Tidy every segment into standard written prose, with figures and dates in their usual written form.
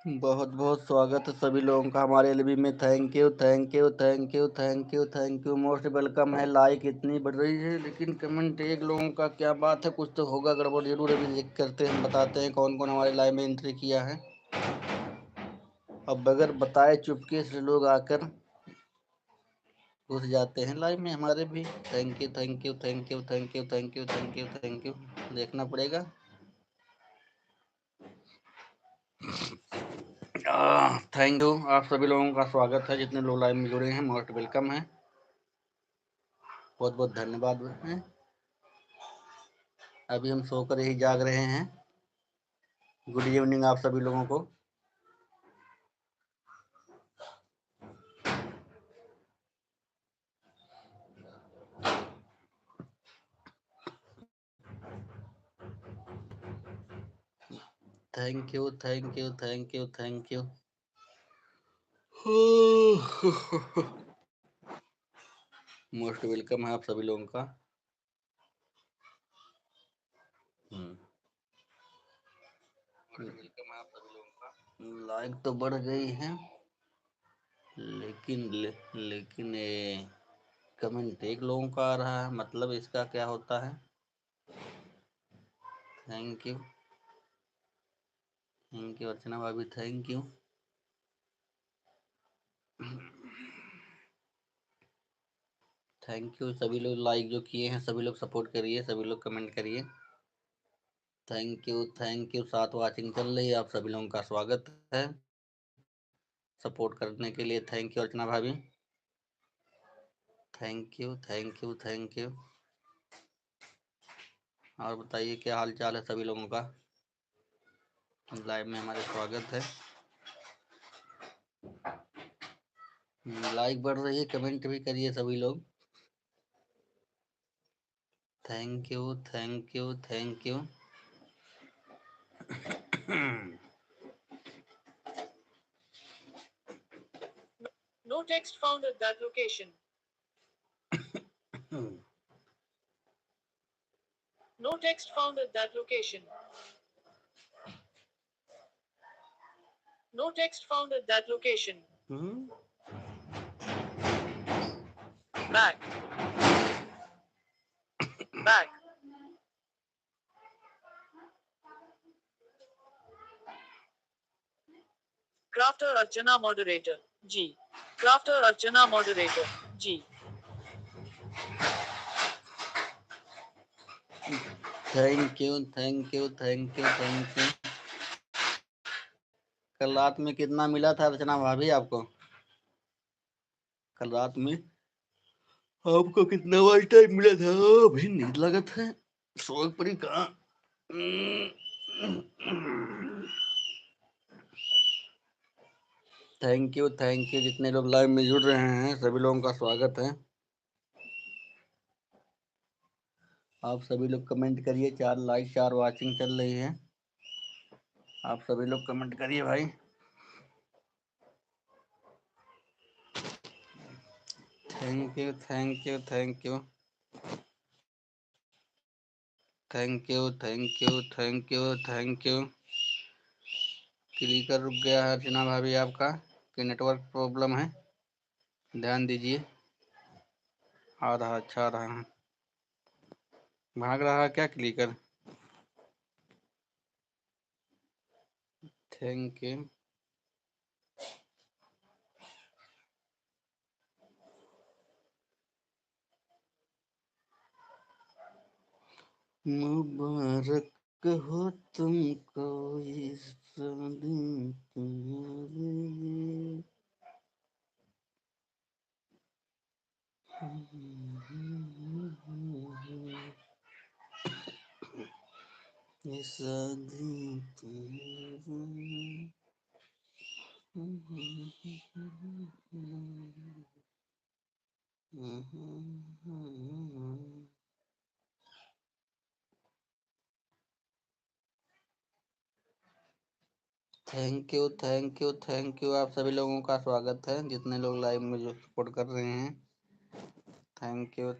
बहुत बहुत स्वागत है सभी लोगों का हमारे एलबी में। Thank you thank you thank you thank you thank you, most welcome है। लाइक इतनी बढ़ रही है लेकिन कमेंट एक लोगों का क्या बात है, कुछ तो होगा गड़बड़ जरूर। अभी चेक करते हैं, बताते हैं कौन कौन हमारे लाइव में एंट्री किया है। अब बगैर बताए चुपके से लोग आकर घुस जाते हैं लाइव में हमारे भी। Thank you thank you thank you thank you thank you thank you thank you, देखना पड़ेगा। थैंक यू, आप सभी लोगों का स्वागत है। जितने लोग लाइव में जुड़े हैं मोस्ट वेलकम है, बहुत बहुत धन्यवाद है। अभी हम सोकर ही जाग रहे हैं। गुड इवनिंग आप सभी लोगों को। Thank you thank you thank you thank you. Most welcome है आप सभी लोगों का। लाइक तो बढ़ गई है लेकिन लेकिन कमेंट एक लोगों का आ रहा है, मतलब इसका क्या होता है। थैंक यू अर्चना भाभी, थैंक यू। थैंक यू सभी लोग लाइक जो किए हैं, सभी लोग सपोर्ट करिए, सभी लोग कमेंट करिए। Thank you. साथ वाचिंग चल रही है, आप सभी लोगों का स्वागत है। सपोर्ट करने के लिए थैंक यू अर्चना भाभी। Thank you thank you thank you. और बताइए क्या हाल चाल है सभी लोगों का। लाइव में हमारे स्वागत है। लाइक बढ़ रही है, कमेंट भी करिए सभी लोग। Thank you thank you thank you. No text found at that location. No text found at that location. No text found at that location. Back. Back. Crafter Archana moderator. G. Crafter Archana moderator. G. Thank you thank you thank you thank you. कल रात में कितना मिला था रचना भाभी आपको? कल रात में आपको कितना वाइट टाइम मिला था? अभी नींद लगत है, सो पड़ी कहाँ। थैंक यू जितने लोग लाइव में जुड़ रहे हैं सभी लोगों का स्वागत है। आप सभी लोग कमेंट करिए, 4 लाइक 4 वाचिंग चल रही है। आप सभी लोग कमेंट करिए भाई। Thank you thank you thank you thank you thank you thank you thank you. Clicker रुक गया है अर्चना भाभी आपका, कि नेटवर्क प्रॉब्लम है? ध्यान दीजिए। आ रहा, अच्छा आ रहा है। भाग रहा है क्या क्लिकर? Thank you. मुबारक हो तुमको इस दिन तुम्हारे। इस दिन तुम्हारे। थैंक यू आप सभी लोगों का स्वागत है, जितने लोग लाइव में जो सपोर्ट कर रहे हैं। Thank you.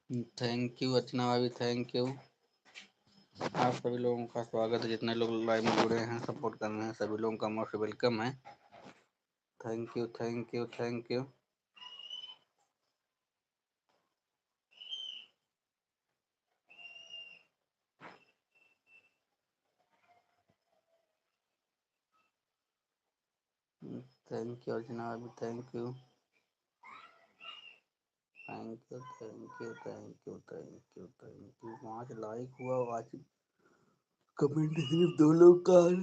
Thank you Archana भाभी, थैंक यू। आप सभी लोगों का स्वागत है, जितने लोग लाइव में जुड़े हैं, सपोर्ट कर रहे हैं, सभी लोगों का मोस्ट वेलकम है। Thank you thank you thank you. Thank you Archana भाभी, thank you thank you thank you thank you thank you thank you. 5 like हुआ आज, कमेंट सिर्फ 2 लोग का है,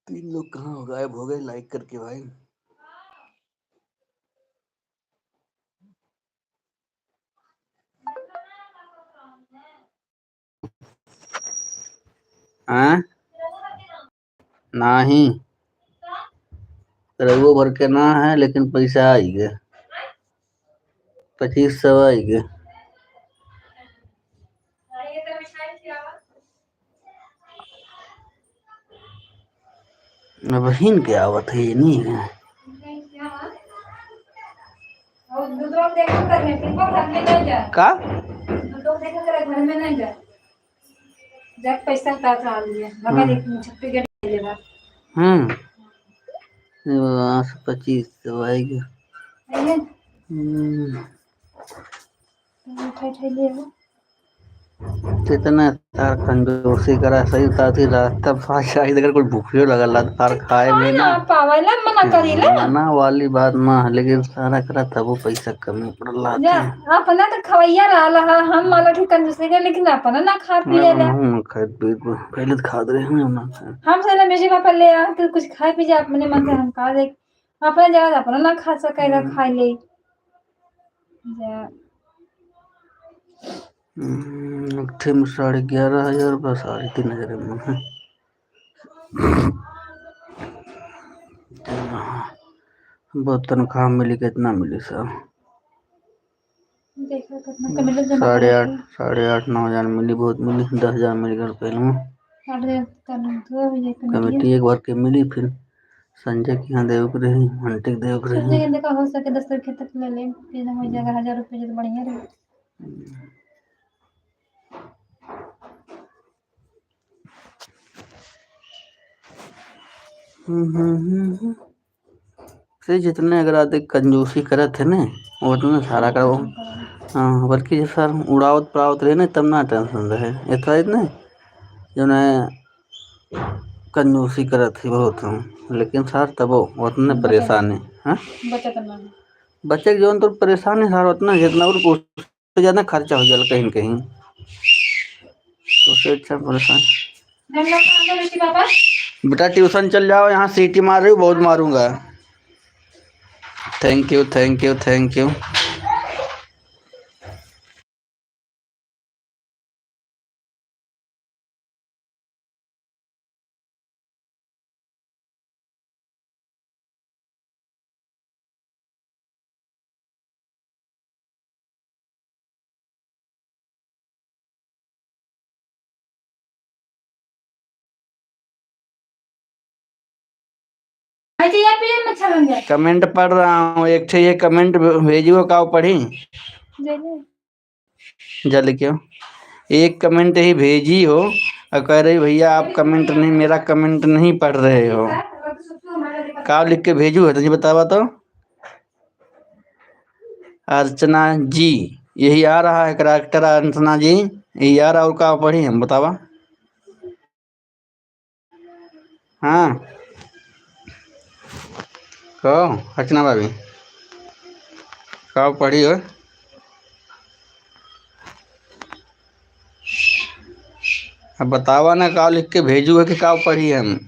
3 लोग कहाँ हो गायब हो गए लाइक करके भाई। हाँ नहीं, रघु भर के ना है लेकिन पैसा आई गए, 2500 आई गए। बहन के आवत है ये नहीं है। का घर में नहीं जा जब पैसा का लिए मगर एक छुट्टी के लिए 2500 आएगी। कितना तार कंजूसी करा सही ताती रास्ता फाश आई, अगर कोई भूखियो लगल तार खाए में ना पावला मना करीला, मना वाली बात ना है, लेकिन सारा करा तब वो पैसा कमी पड़ला अपना तो खवैया रहा हम वाला ठीक कंजूसी के, लेकिन अपना ना खा पी लेला। हम खाए पी पहले तो खाद रहे हैं ना, हम से मेरे पापा ले आ तो कुछ खाए पी जा अपने मन से, हम खा दे अपना जगह अपना ना खा सकेगा, खा ले अठे में 11,500 बस 3,500 में है। बहुत तनख्वाह मिली, कितना मिली सर? 8,500 9,000 मिली, बहुत मिली। 10,000 मिली घर पहले कमेटी एक बार के मिली, फिर संजय के यहाँ देव रही, घंटे देव रही हो सके 10 तक ले ले, फिर हो जाएगा 1,000 रुपये तो बढ़िया रहे। से जितने अगर आते कंजूसी करे थे ना उतने सारा करो। हाँ बल्कि सर उड़ावत पड़ावत रहे ना तब ना टेंशन रहे, इतना इतने जो न कंजूसी करे थी बहुत हम, लेकिन सर तब उतने परेशानी हाँ बच्चे के जीवन तो परेशानी सर उतना, जितना और उससे ज़्यादा खर्चा हो जाए कहीं कहीं, तो उससे अच्छा परेशान। बेटा ट्यूशन चल जाओ, यहाँ सीटी मार रही हूँ, बहुत मारूंगा। Thank you thank you thank you. Comment पढ़ रहा हूँ, एक ये कमेंट भेजियो का पढ़ी जल क्यों, एक कमेंट ही भेजी हो और कह रही भैया आप कमेंट नहीं, मेरा कमेंट नहीं पढ़ रहे हो, का लिख के भेजू है तुझे बतावा तो। अर्चना जी यही आ रहा है करेक्टर, अर्चना जी यही आ रहा, और का पढ़ी हम बतावा। हाँ कहो अर्चना भाभी का पढ़ी हो, अब बतावा ना का लिख के भेजू है कि का पढ़ी हम।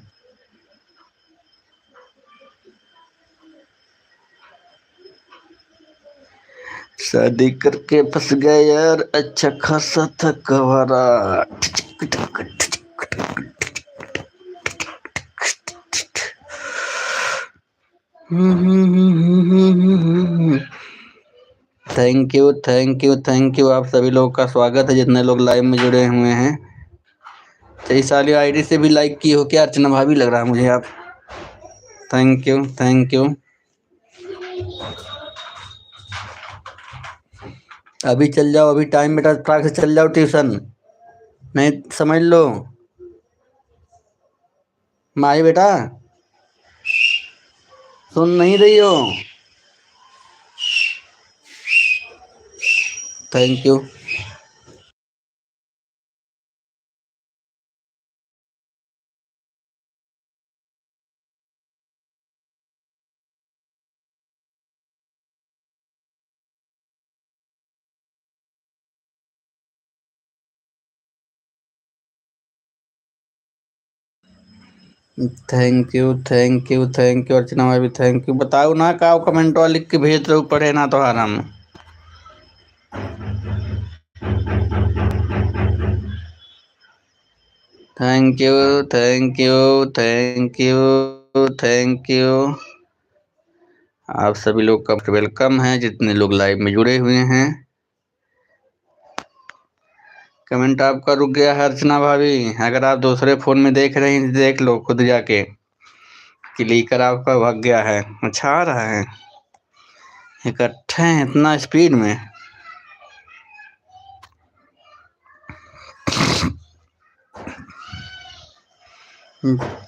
शादी करके फंस गए यार, अच्छा खासा था कवारा। Thank you thank you thank you. आप सभी लोगों का स्वागत है, जितने लोग लाइव में जुड़े हुए हैं। इस वाली आईडी से भी लाइक की हो क्या अर्चना भाभी, लग रहा है मुझे आप। Thank you thank you. अभी चल जाओ, अभी टाइम बेटा, ट्रैक से चल जाओ ट्यूशन, नहीं समझ लो। माही बेटा सुन नहीं रही हो? Thank you. Thank you thank you thank you Archana भाई भी थैंक यू। बताओ ना का कमेंट वाला लिख के भेज रहे हो, पढ़े ना तो आराम। Thank you thank you thank you thank you. आप सभी लोग का वेलकम है, जितने लोग लाइव में जुड़े हुए हैं। कमेंट आपका रुक गया है अर्चना भाभी, अगर आप दूसरे फोन में देख रहे हैं देख लो खुद जाके, क्लिकर आपका भाग गया है। अच्छा आ रहा है इकट्ठे हैं इतना स्पीड में।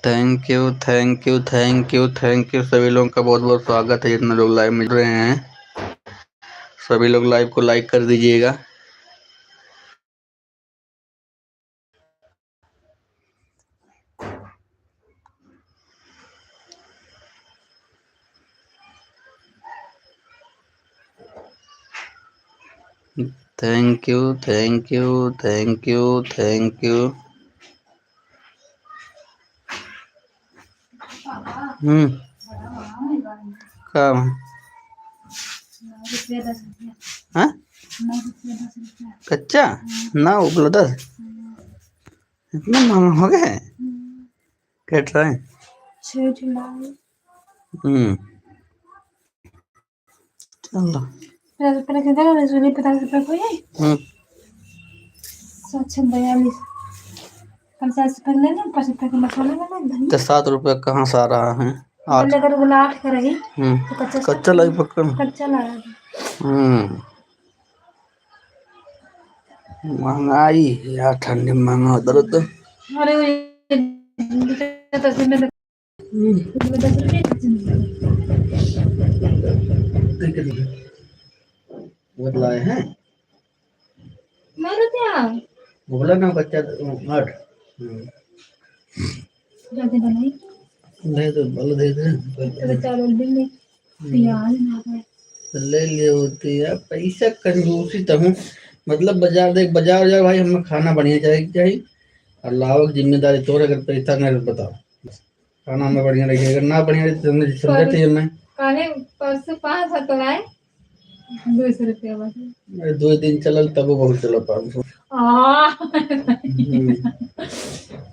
Thank you thank you thank you thank you. सभी लोगों का बहुत बहुत स्वागत है, जितने लोग लाइव में जुड़ रहे हैं सभी लोग लाइव को लाइक कर दीजिएगा। Thank you thank you thank you thank you. का हाँ? कच्चा ना उपलब्ध 10 इतना महंगा हो गया है। कट रहा है। चलो 7 रुपये कहाँ से आ रहा है? 8 कच्चा लग पक्का। महंगाई यार, ठंडी में महंगा होता रहता। लाए हैं बोला ना बच्चा 8 दे बल दे ले लिए होती है पैसा कंजूसी तो हूँ। मतलब बाजार देख, बाजार जाओ भाई, हमें खाना बढ़िया चाहिए और लाओ जिम्मेदारी तोड़, अगर पैसा नहीं बताओ खाना में बढ़िया रही, अगर ना बढ़िया रही तो समझते ही मैं परसों 500 तो लाए 200 रुपया बस 2 दिन चलल तब बहुत चलो 500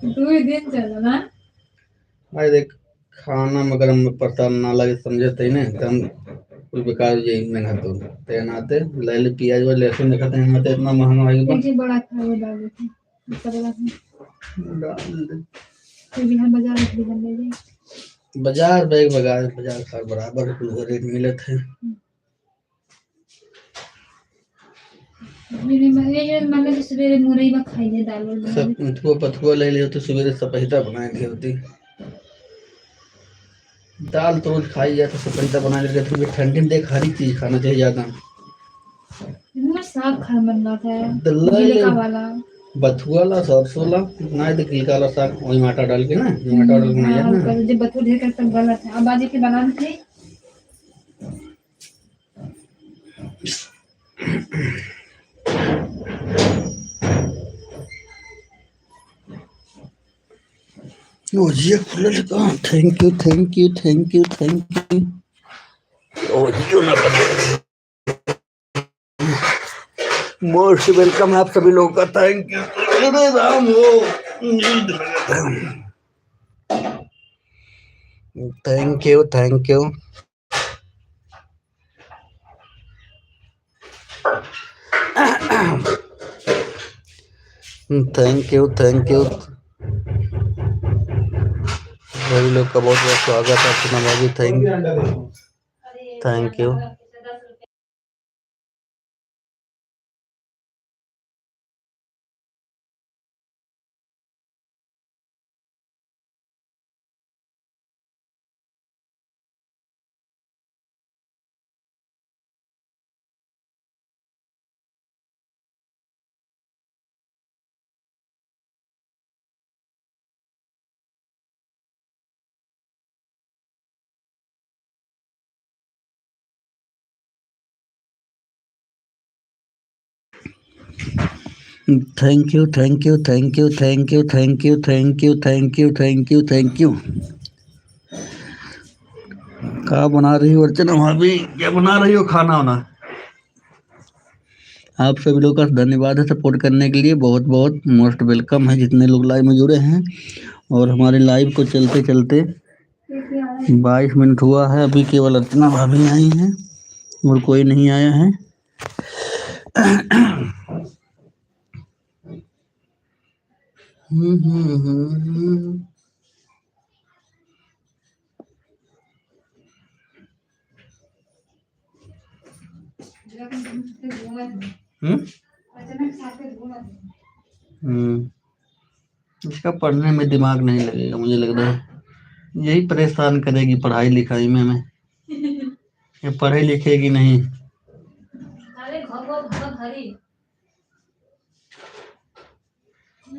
2 दिन चलो ना। भाई देख खाना में अगर हम पता ना लगे समझते ही नहीं तो हम कुछ बेकार जी महंगा तो तैनाते ले ले प्याज और लहसुन दिखाते हैं मत इतना महंगा है कि बड़ा खाओ डाल देते फिर भी हम बाजार बैग बाजार का बराबर रेट मिलत है। पथुआ ले लियो तो सवेरे सपहिता बनाए दी होती। दाल तो रोज खाई जाए तो सपहिता बना लेते, फिर ठंडी में देख हरी चीज खाना चाहिए ज्यादा। साग खा मन वाला बथुआ ला सरसों ला ना देख गिलका साग वही आटा डाल के ना आटा डाल के बनाया ना जब बथुआ ढेर कर तब गलत है। अब बाजी के बनाने थे ओ जी खुले का thank you thank you thank you thank you. ओ जी ना मोस्ट वेलकम है आप सभी लोगों का, थैंक यू। अरे राम वो thank you thank you. Thank you thank you सभी लोग का बहुत बहुत स्वागत है अपना भाभी। Thank you. Thank you thank you thank you thank you thank you thank you thank you thank you thank you. क्या बना रही हो अर्चना भाभी? क्या बना रही हो खाना वाना? आप सभी लोग का धन्यवाद है सपोर्ट करने के लिए। बहुत बहुत मोस्ट वेलकम है जितने लोग लाइव में जुड़े हैं। और हमारे लाइव को चलते चलते 22 मिनट हुआ है। अभी केवल अर्चना भाभी आई हैं और कोई नहीं आया है। इसका पढ़ने में दिमाग नहीं लगेगा मुझे लग रहा है। यही परेशान करेगी पढ़ाई लिखाई में हमें। ये पढ़े लिखेगी नहीं।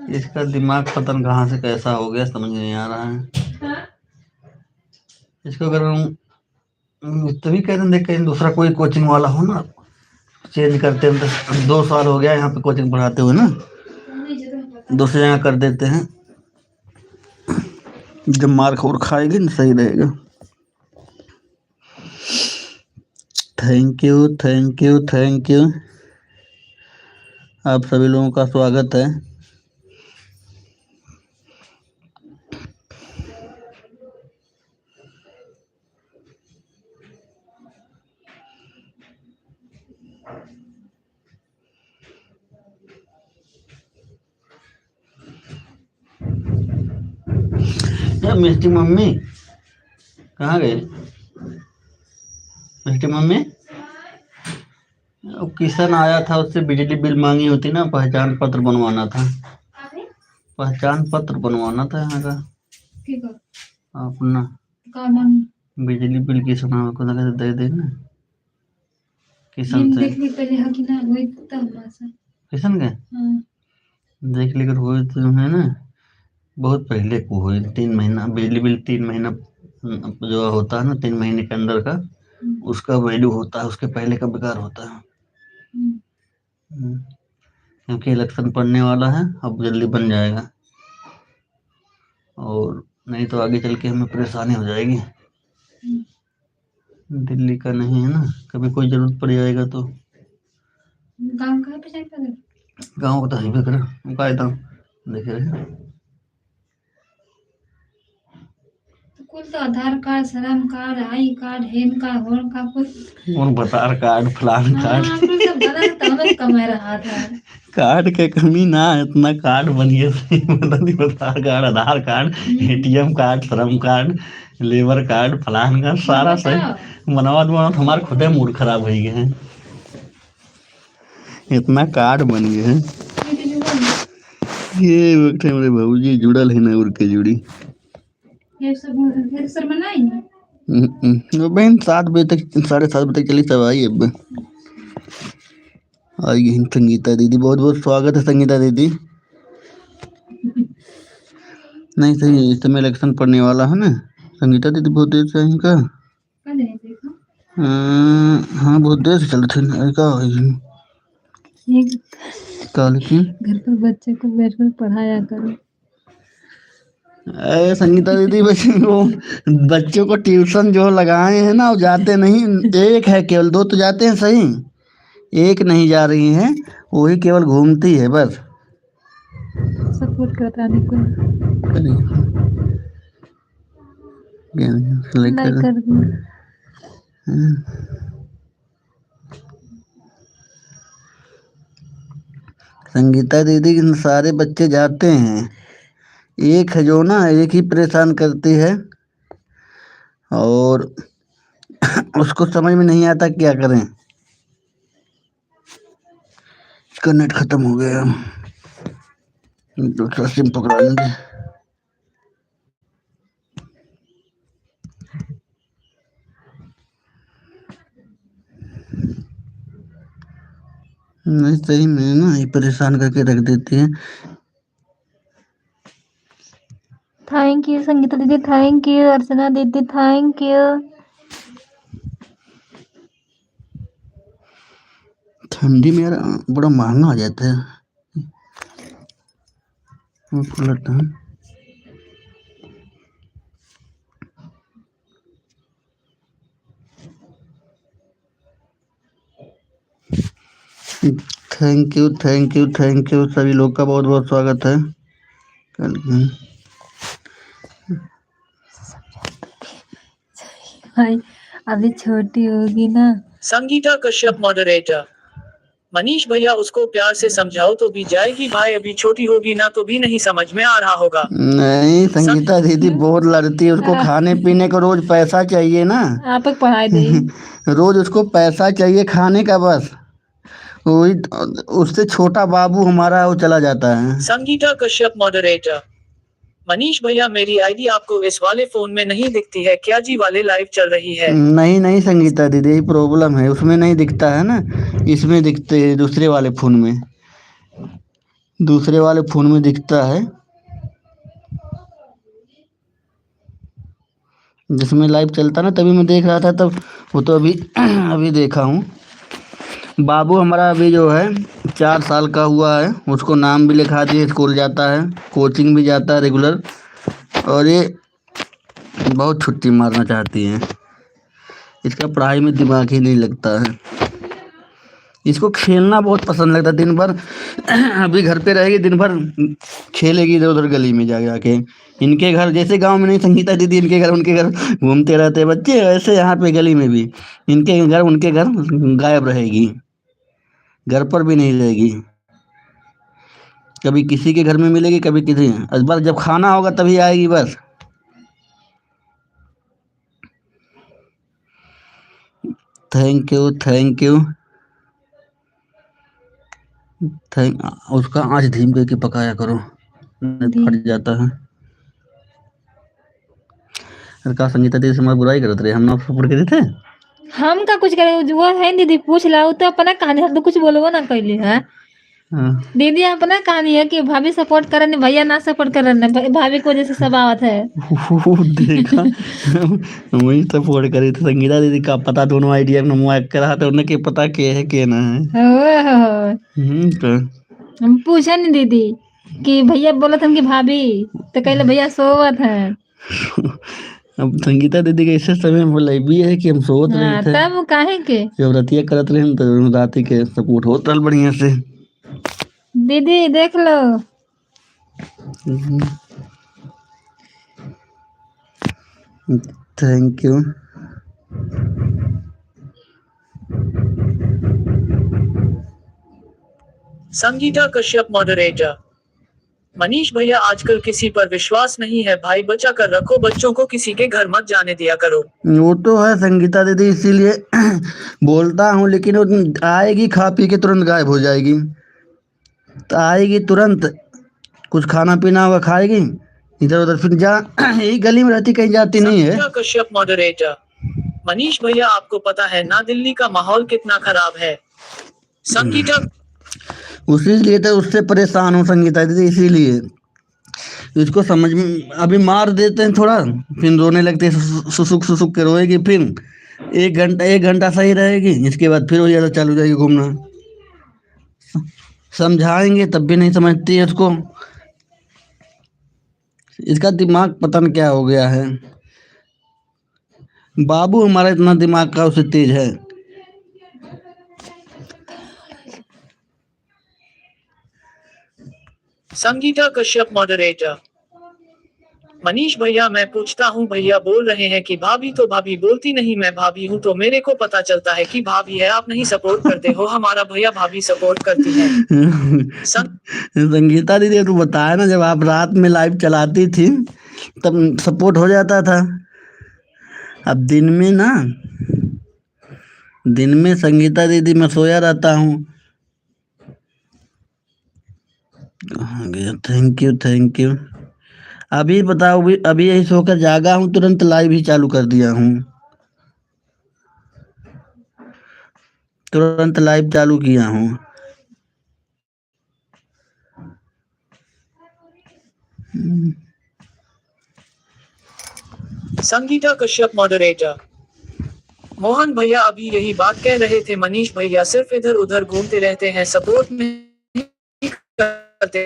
इसका दिमाग पता नहीं कहाँ से कैसा हो गया, समझ नहीं आ रहा है। इसको अगर हम तभी कहते हैं कहीं दूसरा कोई कोचिंग वाला हो ना, चेंज करते हैं। तो 2 साल हो गया यहाँ पे कोचिंग पढ़ाते हुए ना, दूसरी जगह कर देते हैं। जब मार खोर खाएगी ना सही रहेगा। Thank you thank you thank you. आप सभी लोगों का स्वागत है। मिस्टी मम्मी कहाँ गए? मिस्टी मम्मी किशन आया था, उससे बिजली बिल मांगी होती ना, पहचान पत्र बनवाना था। पहचान पत्र बनवाना था यहाँ का अपना। बिजली बिल किसान को दे देना किशन से। किशन के देख लेकर हुए तो है ना, बहुत पहले को हुई। 3 महीना बिजली बिल, 3 महीना जो होता है ना, 3 महीने के अंदर का उसका वैल्यू होता है, उसके पहले का बेकार होता है। क्योंकि इलेक्शन पड़ने वाला है, अब जल्दी बन जाएगा और नहीं तो आगे चल के हमें परेशानी हो जाएगी। दिल्ली का नहीं है ना, कभी कोई जरूरत पड़ जाएगा तो। गाँव कहाँ पे जाएगा? गाँव बता ही बेकर कायदा देखे रहे कुल तो आधार कार्ड, श्रम कार्ड, आई कार्ड, हेन कार्ड, होन का कुल बतार कार्ड, फलान कार्ड कमा रहा था। कार्ड के कमी ना, इतना कार्ड बनिए बतार कार्ड, आधार कार्ड, एटीएम कार्ड, श्रम कार्ड, लेबर कार्ड, फलान कार्ड, सारा सही बनवा हमारे खुद मूड खराब हो गए हैं। इतना कार्ड बन गए हैं। ये मेरे भाऊजी जुड़ल है ना, उड़ के जुड़ी बहन 7 बजे तक, 7:30 बजे तक चली सब आई। अब आई संगीता दीदी, बहुत बहुत स्वागत है संगीता दीदी। नहीं सही, इस समय इलेक्शन पड़ने वाला है ना। संगीता दीदी बहुत देर से आई का? हाँ बहुत देर से चल थे घर पर बच्चे को बैठकर पढ़ाया करो। संगीता दीदी वो बच्चों को ट्यूशन जो लगाए हैं ना, वो जाते नहीं। एक है केवल, 2 तो जाते हैं सही, एक नहीं जा रही हैं, वही केवल घूमती है बस। सपोर्ट करता संगीता दीदी सारे बच्चे जाते हैं, एक है जो ना, एक ही परेशान करती है और उसको समझ में नहीं आता क्या करें। इसका नेट खत्म हो गया, दूसरा सिम पकड़ा लेंगे। नहीं सही में ना, ये परेशान करके रख देती है। थैंक यू संगीता दीदी, थैंक यू अर्चना दीदी, थैंक यू। ठंडी में यार बड़ा महंगा आ जाता है। उलट है। Thank you thank you thank you, सभी लोग का बहुत बहुत स्वागत है। भाई अभी छोटी होगी ना। संगीता कश्यप मॉडरेटर। मनीष भैया उसको प्यार से समझाओ तो भी जाएगी भाई, अभी छोटी होगी ना तो भी नहीं समझ में आ रहा होगा। नहीं, संगीता दीदी बहुत लड़ती है, उसको खाने पीने को रोज पैसा चाहिए ना। आप पढ़ाई दे। रोज उसको पैसा चाहिए खाने का, बस वही। उससे छोटा बाबू हमारा वो चला जाता है। संगीता कश्यप मॉडरेटर। मनीष भैया मेरी आईडी आपको इस वाले फोन में नहीं दिखती है क्या जी, वाले लाइव चल रही है। नहीं नहीं संगीता दीदी, यही प्रॉब्लम है, उसमें नहीं दिखता है ना, इसमें दिखते दूसरे वाले फोन में, दूसरे वाले फोन में दिखता है, जिसमें लाइव चलता ना तभी मैं देख रहा था। तब वो तो अभी अभी देखा हूँ। बाबू हमारा अभी जो है 4 साल का हुआ है, उसको नाम भी लिखा दिए, स्कूल जाता है, कोचिंग भी जाता है रेगुलर, और ये बहुत छुट्टी मारना चाहती है, इसका पढ़ाई में दिमाग ही नहीं लगता है, इसको खेलना बहुत पसंद लगता है दिन भर। अभी घर पे रहेगी दिन भर, खेलेगी इधर उधर गली में जा जाके। इनके घर जैसे गांव में नहीं संगीता दीदी, इनके घर उनके घर घूमते रहते हैं बच्चे, ऐसे यहाँ पे गली में भी इनके घर उनके घर गायब रहेगी, घर पर भी नहीं रहेगी, कभी किसी के घर में मिलेगी कभी किसी, बस जब खाना होगा तभी आएगी बस। Thank you thank you thank. उसका आँच धीम करके पकाया करो, नहीं तो फट जाता है। का संगीता दीदी से हमारी बुराई करते रहे, हम ना सपोर्ट करे थे। हम का कुछ करे, वो है दीदी पूछ लाओ तो अपना कहानी, हम तो कुछ बोलबो ना कैले है। दीदी अपना कहानी है कि भाभी सपोर्ट करे नहीं, भैया ना सपोर्ट करे ना, भाभी की वजह से सब आवत है। देखा वही सपोर्ट करे थे संगीता दीदी का पता, दोनों आइडिया में मुआ करा था उन्हें के पता के है के ना है। तो हम पूछा नहीं दीदी कि भैया बोला था कि भाभी, तो कहले भैया सोवत है। अब संगीता दीदी के ऐसे समय में बोला भी है कि हम सोच रहे थे, तब काहे के जब रतिया करत रहे तो राती के सपोर्ट होता बढ़िया से। दीदी देख लो। Thank you. Sangeeta Kashyap moderator. Manish भैया आजकल किसी पर विश्वास नहीं है भाई, बचा कर रखो, बच्चों को किसी के घर मत जाने दिया करो। वो तो है संगीता दीदी, इसीलिए बोलता हूँ, लेकिन वो आएगी खा पी के तुरंत गायब हो जाएगी, तो आएगी तुरंत, कुछ खाना पीना होगा खाएगी, इधर उधर फिर जा यही गली में रहती, कहीं जाती नहीं है। संगीता कश्यप मॉडरेटर। मनीष भैया आपको पता है ना दिल्ली का माहौल कितना खराब है। संगीता उसीलिए तो उससे परेशान हूँ संगीता दीदी, इसीलिए इसको समझ में अभी मार देते हैं थोड़ा, फिर रोने लगते हैं, सुसुक सुसुक के रोएगी, फिर 1 घंटा सही रहेगी, इसके बाद फिर वही आदत चालू हो जाएगी घूमना। समझाएंगे तब भी नहीं समझती है इसको, इसका दिमाग पता नहीं क्या हो गया है। बाबू हमारा इतना दिमाग का उससे तेज है। संगीता कश्यप मॉडरेटर। मनीष भैया मैं पूछता हूँ, भैया बोल रहे हैं कि भाभी, तो भाभी बोलती नहीं, मैं भाभी हूँ तो मेरे को पता चलता है कि भाभी है, आप नहीं सपोर्ट करते हो हमारा भैया, भाभी सपोर्ट करती है। संगीता दीदी तू बताया ना, जब आप रात में लाइव चलाती थी तब सपोर्ट हो जाता था, अब दिन में ना, दिन में संगीता दीदी मैं सोया रहता हूँ। Thank you thank you. अभी बताओ, अभी यही सोकर जागा हूँ, तुरंत लाइव ही चालू कर दिया हूँ, तुरंत लाइव चालू किया हूँ। संगीता कश्यप मॉडरेटर। मोहन भैया अभी यही बात कह रहे थे, मनीष भैया सिर्फ इधर उधर घूमते रहते हैं, सपोर्ट नहीं करते।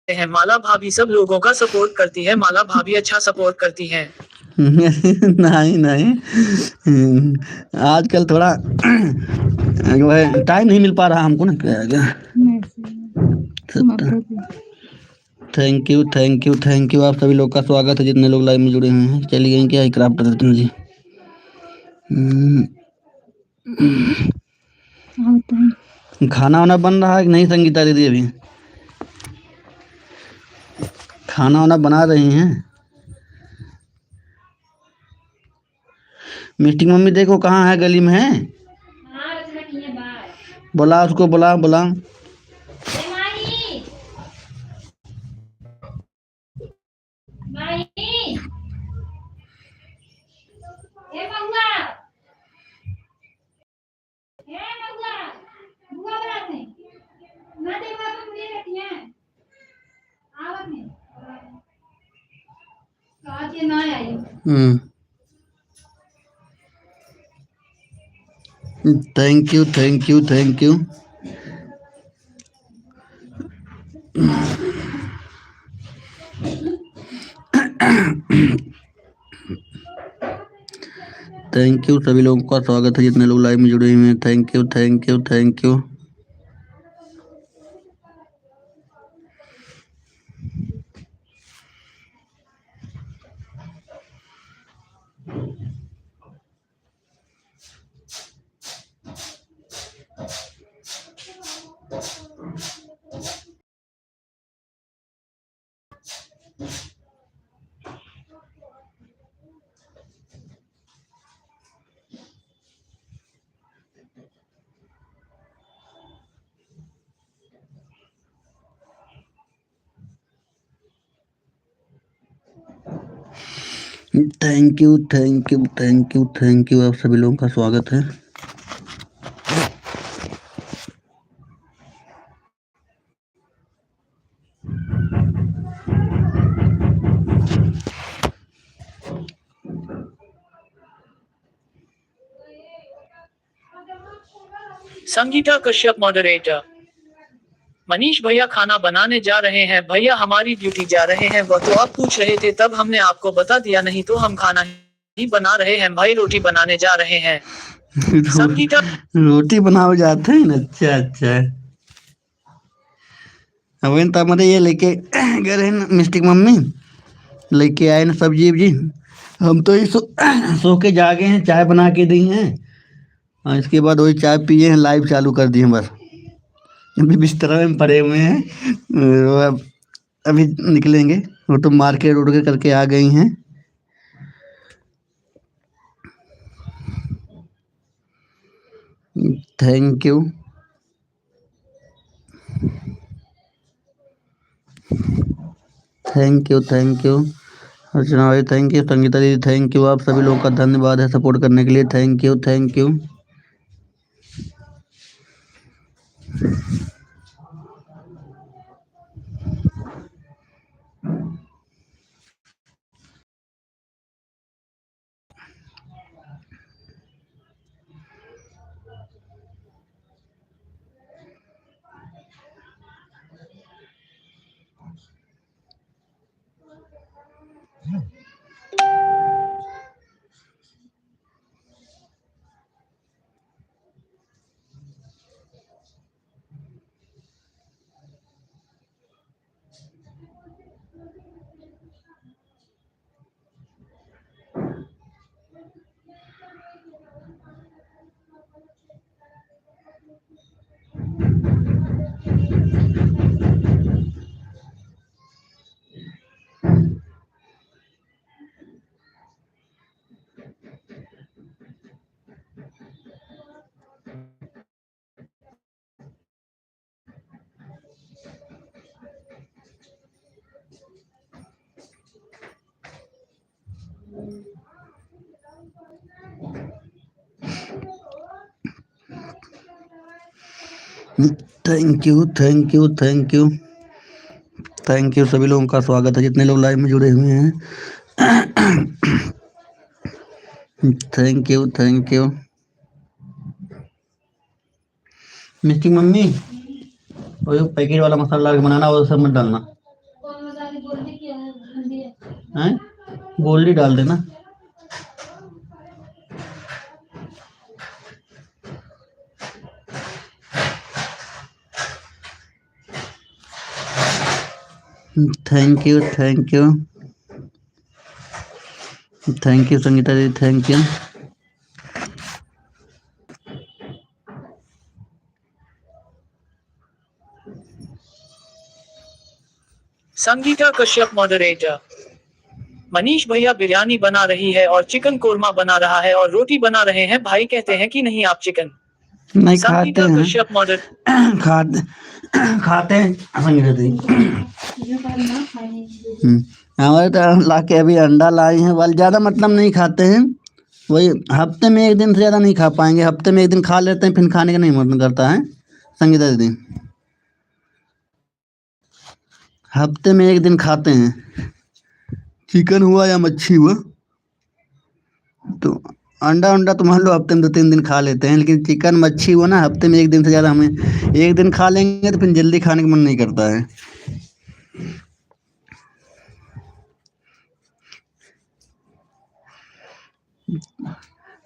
हैं। माला भाभी सब लोगों का सपोर्ट करती है। माला भाभी अच्छा सपोर्ट करती हैं। नहीं नहीं, आजकल थोड़ा टाइम नहीं मिल पा रहा हमको ना। Thank you thank you thank you, आप सभी लोग का स्वागत है जितने लोग लाइव में जुड़े हुए हैं। चलिए क्या क्राफ्ट रतन जी, खाना वाना बन रहा है कि नहीं संगीता दीदी? अभी खाना वाना बना रही हैं? मिस्टी मम्मी देखो कहाँ है, गली में है? बुला उसको, बुला बुला। Thank you thank you thank you. Thank you, सभी लोगों का स्वागत है जितने लोग लाइव में जुड़े हुए हैं। Thank you thank you thank you. Thank you thank you thank you thank you, आप सभी लोगों का स्वागत है। संगीता कश्यप मॉडरेटर। मनीष भैया खाना बनाने जा रहे हैं। भैया हमारी ड्यूटी जा रहे हैं। वो तो आप पूछ रहे थे तब हमने आपको बता दिया, नहीं तो हम खाना ही बना रहे हैं। भाई रोटी बनाने जा रहे हैं। संगीता रोटी बनाओ जाते हैं ना? अच्छा अच्छा। अब तो हमारे ये लेके गए हैं ना मिस्टिक मम्मी, लेके आए ना सब्जी वब्जी। हम तो ये सो के जागे हैं, चाय बना के दी हैं और इसके बाद वही चाय पिए हैं, लाइव चालू कर दिए हैं बस। अभी बिस्तर में पड़े हुए हैं, वो अभी निकलेंगे। वो तो मार्केट उड़ के करके आ गई हैं। Thank you thank you thank you. Archana भाई थैंक यू, संगीता दीदी थैंक यू, आप सभी लोगों का धन्यवाद है सपोर्ट करने के लिए। Thank you thank you. Thank you thank you thank you thank you, सभी लोगों का स्वागत है जितने लोग लाइव में जुड़े हुए हैं। Thank you thank you. Mishti mummy, वो जो पैकेट वाला मसाला डाल के बनाना वो सब मत डालना। हैं? गोल्डी डाल देना। Thank you thank you thank you Sangeeta ji, thank you. Sangeeta Kashyap moderator. Manish भैया बिरयानी बना रही है और चिकन कोरमा बना रहा है और रोटी बना रहे हैं, भाई कहते हैं कि नहीं आप चिकन। नहीं खाते संगीता हैं, कश्यप मॉडर खाते खाते हैं संगीता जी। हमारे तो ला के अभी अंडा लाए हैं वाल, ज़्यादा मतलब नहीं खाते हैं, वही हफ्ते में एक दिन से ज़्यादा नहीं खा पाएंगे। हफ्ते में एक दिन खा लेते हैं, फिर खाने का नहीं मन करता है संगीता दीदी। हफ्ते में एक दिन खाते हैं, चिकन हुआ या मच्छी हुआ। तो अंडा तो मान लो हफ्ते में 2-3 दिन खा लेते हैं, लेकिन चिकन मच्छी हुआ ना, हफ्ते में एक दिन से ज़्यादा हमें, एक दिन खा लेंगे तो फिर जल्दी खाने का मन नहीं करता है।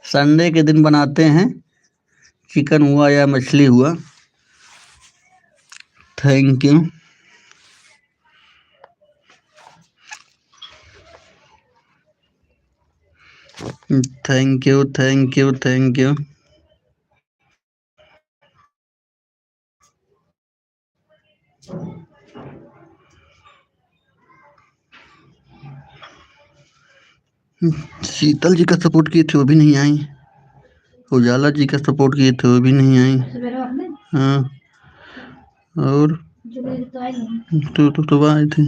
संडे के दिन बनाते हैं, चिकन हुआ या मछली हुआ। Thank you. Thank you thank you thank you. Sheetal ji का सपोर्ट किए थे, वो भी नहीं आई। उजाला जी का सपोर्ट किए थे, वो भी नहीं आई। हाँ, और तो आए थे।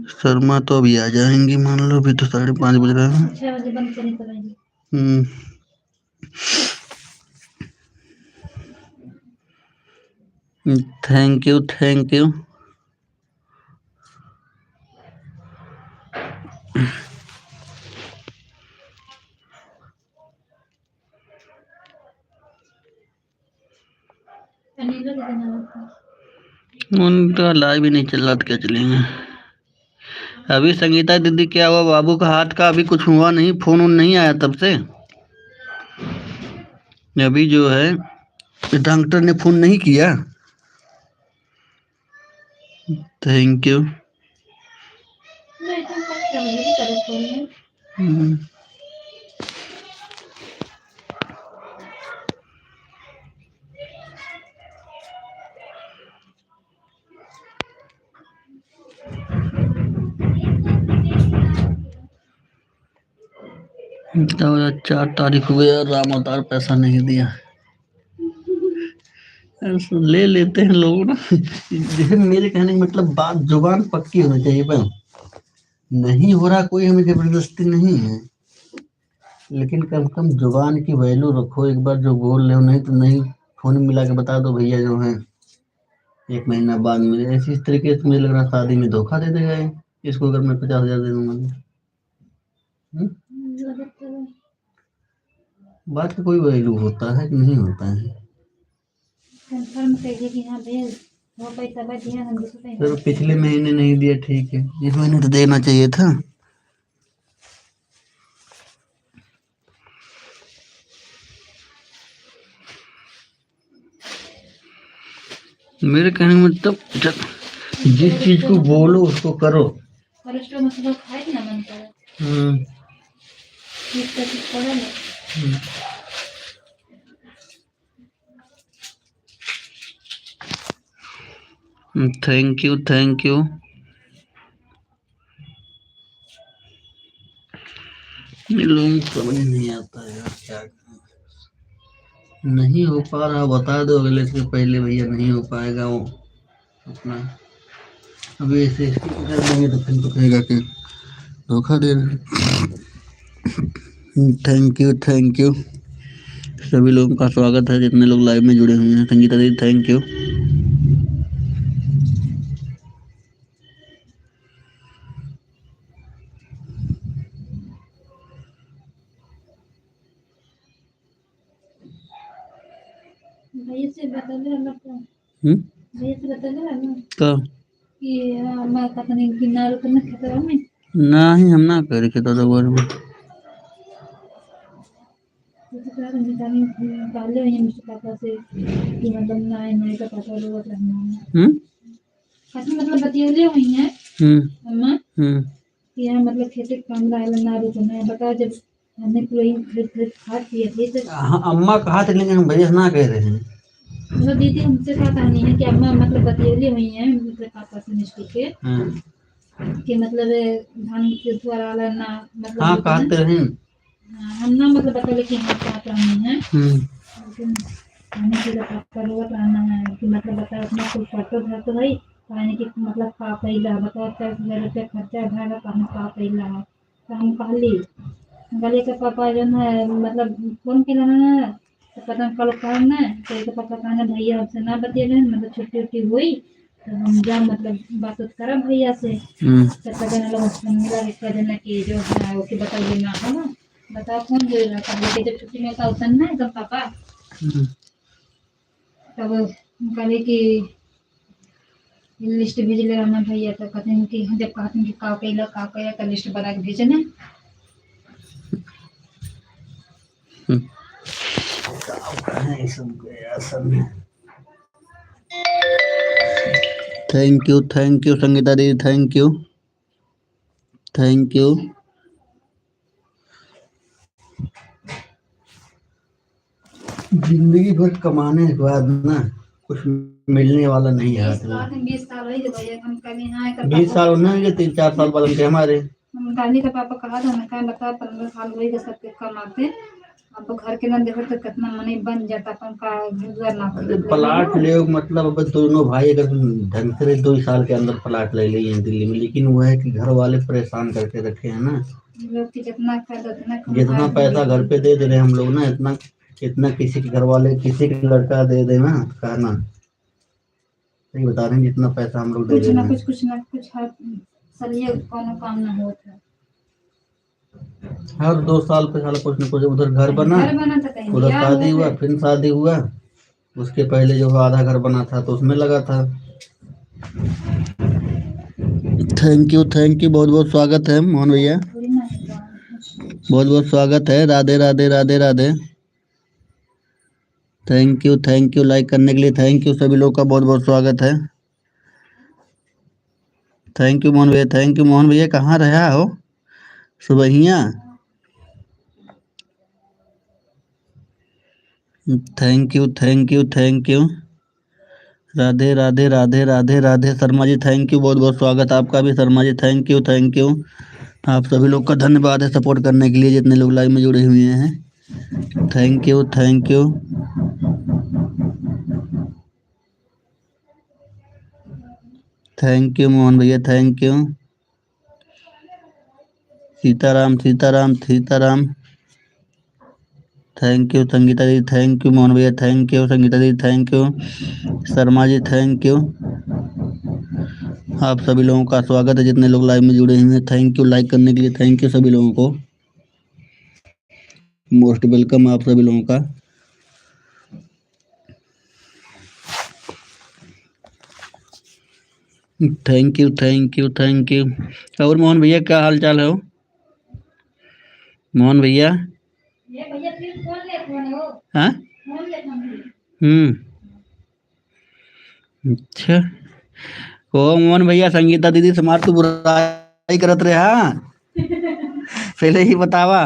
शर्मा तो अभी आ जाएंगी, मान लो अभी तो 5:30 बज रहे हैं। 6 बजे बंद करें तो आएंगे। Thank you thank you. उनका लाइव भी नहीं चल रहा तो क्या चलेंगे। अभी संगीता दीदी क्या हुआ, बाबू का हाथ का अभी कुछ हुआ नहीं, फोन उन नहीं आया तब से। अभी जो है डॉक्टर ने फोन नहीं किया। Thank you. तो 4 तारीख हो गया, राम अवतार पैसा नहीं दिया। ले लेते हैं लोग ना। जैसे मेरे कहने का मतलब बात जुबान पक्की होनी चाहिए, पर नहीं हो रहा कोई हमें जबरदस्ती नहीं है, लेकिन कम से कम जुबान की वैल्यू रखो। एक बार जो बोल रहे हो, नहीं तो नहीं, फोन मिला के बता दो भैया जो है 1 महीना बाद मिले। ऐसी इस तरीके से मुझे लग रहा शादी में धोखा दे देगा ये, इसको अगर मैं 50,000 दे दूंगा। बात का कोई वैल्यू होता है कि नहीं होता है। तो पिछले महीने नहीं दिया, ठीक है, इस महीने तो देना चाहिए था। मेरे कहने का मतलब जिस चीज को बोलो उसको करो। Thank you thank you. लोगों को समझ नहीं आता है यार, क्या नहीं हो पा रहा बता दो अगले से पहले, भैया नहीं हो पाएगा वो अपना। अभी ऐसे कर देंगे तो फिर तो कहेगा कि धोखा दे रहे। Thank you thank you. सभी लोगों का स्वागत है जितने लोग लाइव में जुड़े हुए हैं। संगीता दी थैंक यू। क्या कि मैं पता नहीं किनारे तो नहीं खेत में नहीं हम ना करे खेता तो घर में डाले हुए हैं मिस्टर पापा से कि मतलब ना का पापा लोग रहना है हम्म मतलब बतियले हुई हैं अम्मा हम्म कि यहाँ मतलब खेती का काम लाए ना रुकना है बताओ जब हमने पूरी खरीद खरीद खा पिए थे तो हाँ अम्मा कहा थे लेकिन हम भैया से ना कह रहे हैं मतलब दीदी हमसे कहा कहानी है कि अम्मा मतलब बतियली हुई हैं मतलब पापा से मिस्टी के कि मतलब धान के द्वारा ना मतलब हाँ रुकना कहते हैं हम ना मतलब बतौले कि हाँ क्या करनी है लेकिन खाने के लिए पापा लोग रहना है कि मतलब बताओ अपना कुछ फोटो घर तो भाई खाने की मतलब का पहिला बताओ 10,000 रुपया खर्चा भाड़ा का हम का पहिला है तो हम कहली गले के पापा जो है मतलब फोन के ना तो पता कल करना तो एक पापा कहना भैया हमसे ना बतिए मतलब छुट्टी उट्टी हुई तो हम जा मतलब बात उत करब भैया से तो पता लोग मिला के कह देना कि जो है वो कि बताइए ना है ना बताओ कौन जो रहा कि जब छुट्टी में का उतन ना एकदम पापा तब कहले कि लिस्ट भेज ले रहना भैया तो कहते हैं कि जब कहते हैं कि का कैला का लिस्ट बना के भेजना थैंक यू संगीता दीदी थैंक यू जिंदगी भर कमाने के बाद ना कुछ मिलने वाला नहीं है हाथ में 20 साल हो गए भैया हम कहले हाँ कर 20 साल नहीं है 3-4 साल बाद उनके हमारे हम गाली का पापा कहा था ना क्या बता 15 साल हो गए सबके कमाते अब घर के ना देखो तो कितना मनी बन जाता अपन का घर ना अरे प्लाट ले मतलब अब दोनों भाई अगर ढंग से 2 साल के अंदर प्लाट ले लिए हैं दिल्ली में लेकिन वो है कि घर वाले परेशान करके रखे हैं ना लोग की जितना कर उतना जितना पैसा घर पे दे रहे हैं हम लोग ना इतना इतना किसी के घर वाले किसी के लड़का दे देना कहना सही बता रहे हैं जितना पैसा हम लोग दे कुछ रहे ना हैं कुछ ना कुछ हर सलिए कोनो काम ना होता हर 2 साल पे साल कुछ न कुछ उधर घर बना घर बना था कहीं उधर बियाह शादी हुआ हुआ फिर शादी हुआ उसके पहले जो आधा घर बना था तो उसमें लगा था थैंक यू बहुत बहुत स्वागत है मोहन भैया थोड़ी ना होता बहुत बहुत स्वागत है Radhe Radhe Radhe Radhe thank you like करने के लिए थैंक यू सभी लोग का बहुत बहुत स्वागत है थैंक यू मोहन भैया कहाँ रहा हो सुबहिया thank you Radhe Radhe Radhe Radhe Radhe Sharma ji thank you बहुत बहुत स्वागत आपका भी शर्मा जी थैंक यू आप सभी लोग का धन्यवाद है सपोर्ट करने के लिए जितने लोग लाइव में जुड़े हुए हैं थैंक यू मोहन भैया thank you Sitaram thank you Sangeeta ji thank you Mohan भैया thank you Sangeeta ji thank you Sharma ji thank you आप सभी लोगों का स्वागत है जितने लोग लाइव में जुड़े हुए हैं थैंक यू लाइक करने के लिए थैंक यू सभी लोगों को मोस्ट वेलकम आप सभी लोगों का थैंक यू और मोहन भैया क्या हाल चाल है हो मोहन भैया ये भैया फिर कौन ले फोन हो हाँ कौन ले फोन अच्छा ओ मोहन भैया संगीता दीदी समार तू बुराई करत रहे हाँ पहले ही बतावा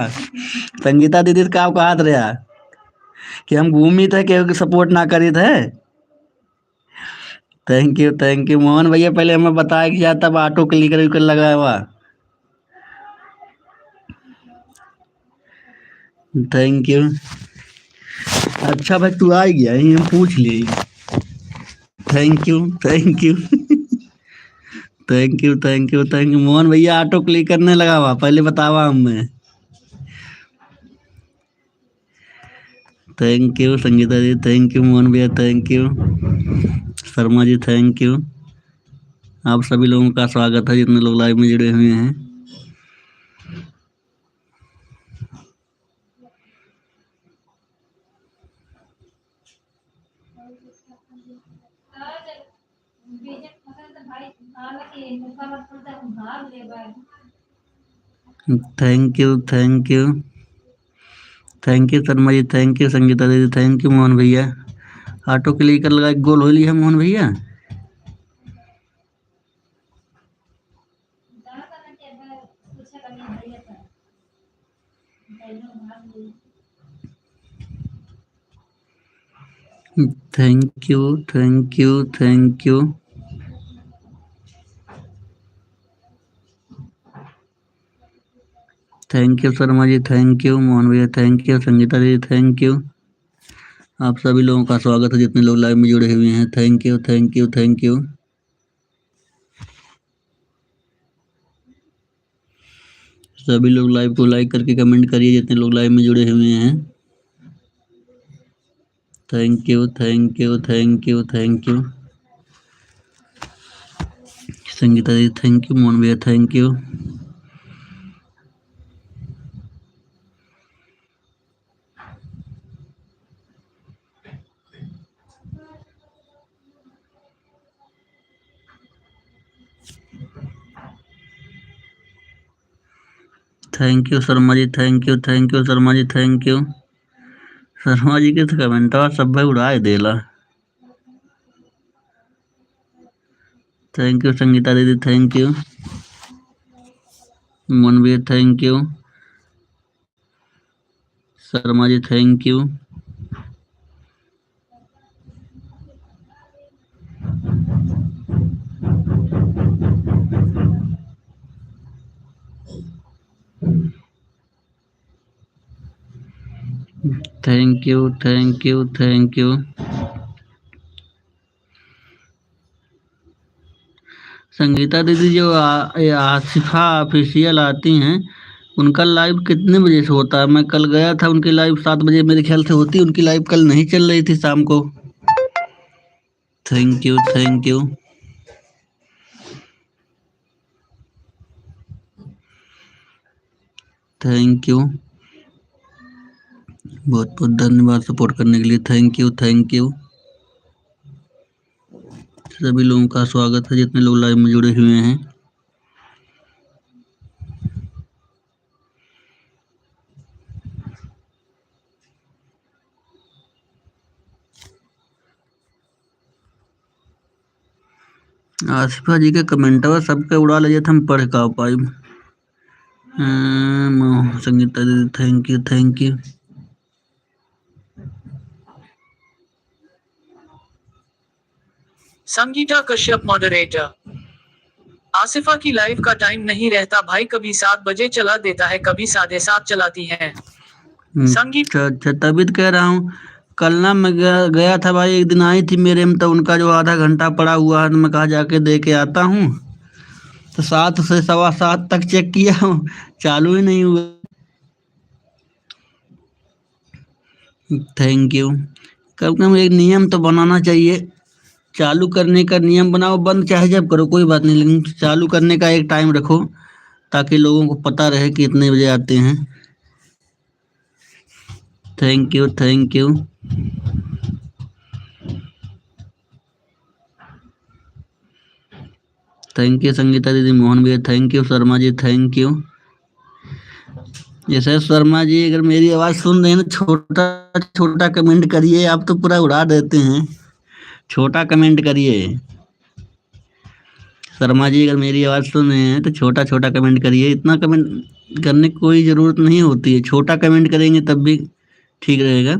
संगीता दीदी से का कहत रहा कि हम घूमी थे कि सपोर्ट ना करी थे थैंक यू मोहन भैया पहले हमें बताया कि यार तब ऑटो क्लिकर लगा हुआ थैंक यू अच्छा भाई तू आ गया यही हम पूछ लिए thank you thank you Mohan भैया ऑटो क्लिक करने लगा हुआ पहले बतावा हमें thank you Sangeeta ji thank you Mohan भैया thank you Sharma ji thank you आप सभी लोगों का स्वागत है जितने लोग लाइव में जुड़े हुए हैं thank you, thank you, thank you Sharma ji, thank you Sangeeta दीदी, थैंक यू मोहन भैया। ऑटो क्लिक कर लगा, गोल हो लिया मोहन भैया। Thank you, thank you, thank you, thank you Sharma ji, thank you Mohan भैया, थैंक यू संगीता दीदी, थैंक यू। आप सभी लोगों का स्वागत है जितने लोग लाइव में जुड़े हुए हैं। Thank you, thank you, thank you. सभी लोग लाइव को लाइक करके कमेंट करिए जितने लोग लाइव में जुड़े हुए हैं। Thank you, thank you, thank you, thank you Sangeeta ji, thank you Mohan भैया, thank you. Thank you Sharma ji, thank you, thank you Sharma ji, thank you. Sharma ji के कमेंट सब भाई उड़ाए देला। थैंक यू संगीता दीदी, थैंक यू मोहन भैया, thank you Sharma ji, thank you. Thank you, thank you, thank you. Sangeeta दीदी जो आसिफा ऑफिशियल आती हैं, उनका लाइव कितने बजे से होता है? मैं कल गया था उनकी लाइव 7 बजे मेरे ख्याल से होती, उनकी लाइव कल नहीं चल रही थी शाम को। Thank you, thank you, thank you, बहुत बहुत धन्यवाद सपोर्ट करने के लिए। Thank you, thank you. सभी लोगों का स्वागत है जितने लोग लाइव में जुड़े हुए हैं। आसिफा जी के कमेंट सबके उड़ा ले हम पढ़ का पाई। संगीता दीदी, thank you, thank you. Sangeeta Kashyap moderator. Asifa की लाइव का टाइम नहीं रहता भाई, कभी 7 बजे चला देता है, कभी 7:30 चलाती है। संगीत अच्छा, तभी तो कह रहा हूँ। कल ना मैं गया था भाई, एक दिन आई थी मेरे में, तो उनका जो आधा घंटा पड़ा हुआ है, तो मैं कहा जाके दे के आता हूँ। तो 7 से 7:15 तक चेक किया हूँ, चालू ही नहीं हुआ। Thank you. कम कम एक नियम तो बनाना चाहिए, चालू करने का नियम बनाओ, बंद चाहे जब करो कोई बात नहीं, लेकिन चालू करने का एक टाइम रखो ताकि लोगों को पता रहे कि इतने बजे आते हैं। Thank you, thank you, thank you Sangeeta दीदी, मोहन भैया, thank you Sharma ji, thank you. जैसे शर्मा जी अगर मेरी आवाज सुन रहे हैं तो छोटा छोटा कमेंट करिए, आप तो पूरा उड़ा देते हैं। छोटा कमेंट करिए। शर्मा जी अगर मेरी आवाज सुन रहे हैं तो छोटा छोटा कमेंट करिए, इतना कमेंट करने की कोई जरूरत नहीं होती है, छोटा कमेंट करेंगे तब भी ठीक रहेगा।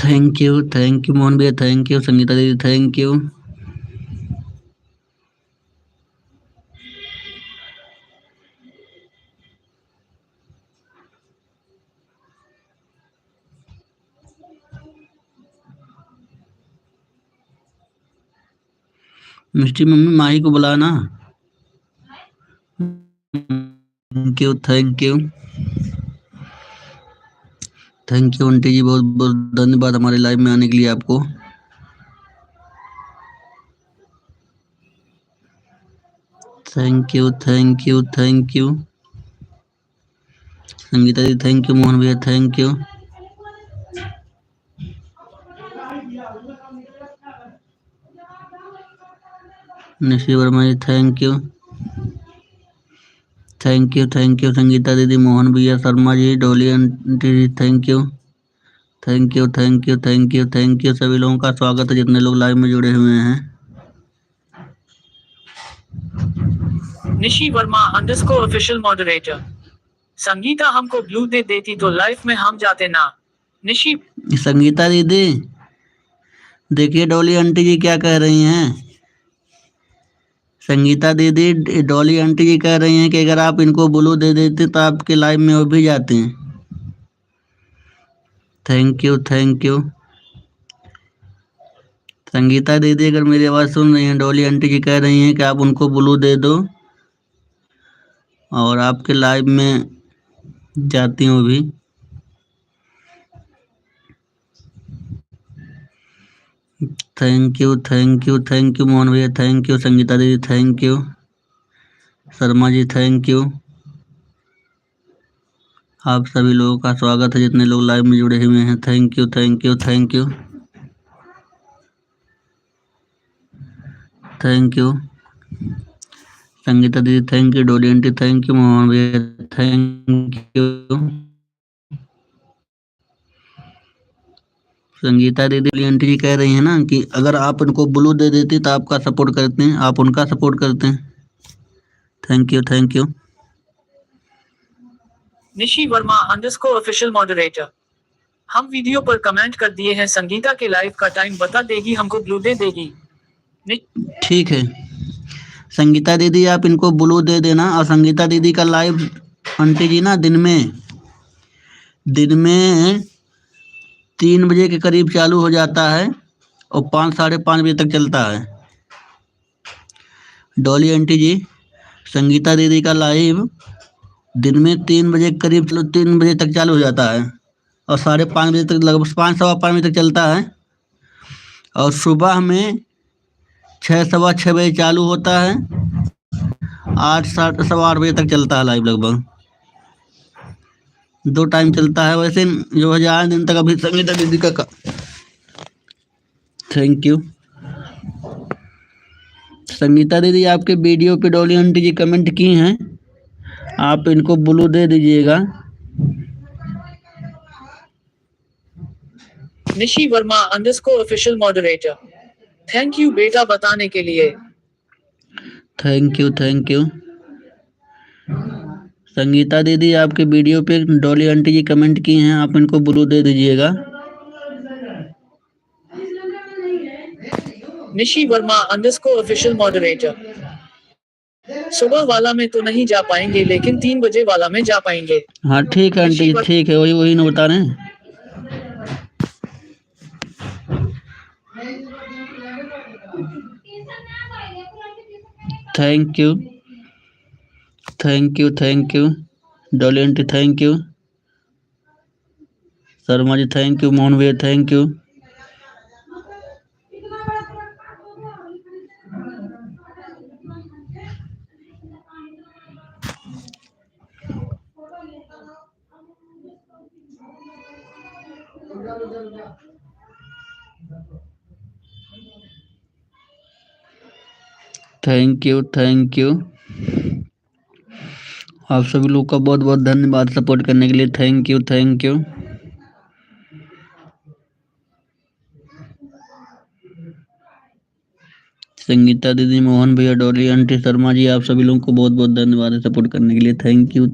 थैंक यू मोहन भैया, थैंक यू संगीता दीदी, thank you. Mishti mummy Mahi को बुलाना। Thank you, thank you, thank you aunty ji, बहुत बहुत धन्यवाद हमारे लाइव में आने के लिए आपको। Thank you, thank you, thank you Sangeeta ji, thank you Mohan भैया, thank you. Nishi Verma ji thank you. Sangeeta दीदी, मोहन भैया, शर्मा जी, डोली आंटी जी थैंक यू। सभी लोगों का स्वागत है जितने लोग लाइव में जुड़े हुए हैं। Nishi Verma _official moderator। संगीता हमको ब्लू दे देती तो लाइफ में हम जाते ना। निशी। संगीता दीदी देखिए डोली आंटी जी क्या कह रही हैं। संगीता दीदी डॉली आंटी जी कह रही हैं कि अगर आप इनको ब्लू दे देते तो आपके लाइव में वो भी जाते हैं। Thank you. संगीता दीदी अगर मेरी आवाज़ सुन रही हैं, डॉली आंटी जी कह रही हैं कि आप उनको ब्लू दे दो और आपके लाइव में जाती हूँ भी। थैंक यू मोहन भैया, थैंक यू संगीता दीदी, thank you Sharma ji, thank you. आप सभी लोगों का स्वागत है जितने लोग लाइव में जुड़े हुए हैं। थैंक यू संगीता दीदी, thank you Dolly aunty, thank you Mohan भैया, थैंक यू संगीता दीदी। आंटी जी कह रही है ना कि अगर आप उनको ब्लू दे देती तो आपका सपोर्ट करते हैं, आप उनका सपोर्ट करते हैं। Thank you. Nishi Verma _official moderator। हम वीडियो पर कमेंट कर दिए हैं, संगीता के लाइव का टाइम बता देगी, हमको ब्लू दे देगी। ठीक है संगीता दीदी, आप इनको ब्लू दे देना। और संगीता दीदी का लाइव आंटी जी ना दिन में 3 बजे के करीब चालू हो जाता है और 5-5:30 बजे तक चलता है। डॉली आंटी जी, संगीता दीदी का लाइव दिन में 3 बजे के करीब 3 बजे तक चालू हो जाता है और 5:30 बजे तक, लगभग 5-5:15 बजे तक चलता है। और सुबह में 6-6:15 बजे चालू होता है, 8-8:15 बजे तक चलता है लाइव। लगभग 2 टाइम चलता है। वैसे जो है 10 दिन तक अभी संगीता दीदी का थैंक यू संगीता दीदी, आपके वीडियो पे डॉली आंटी जी कमेंट की हैं, आप इनको ब्लू दे दीजिएगा। Nishi Verma _official moderator। Thank you बेटा बताने के लिए। थैंक यू संगीता दीदी, आपके वीडियो पे डॉली आंटी जी कमेंट की हैं, आप इनको ब्लू दे दीजिएगा। Nishi Verma _official moderator। सुबह वाला में तो नहीं जा पाएंगे लेकिन 3 बजे वाला में जा पाएंगे। हाँ ठीक है आंटी जी, ठीक है, वही ना बता रहे हैं। Thank you Dolly aunty, thank you Sharma ji, thank you Mohan भैया, थैंक यू। थैंक यू आप सभी लोग का बहुत बहुत धन्यवाद सपोर्ट करने के लिए। थैंक यू संगीता दीदी, मोहन भैया, डॉली आंटी, शर्मा जी, आप सभी लोगों को बहुत बहुत धन्यवाद सपोर्ट करने के लिए। Thank you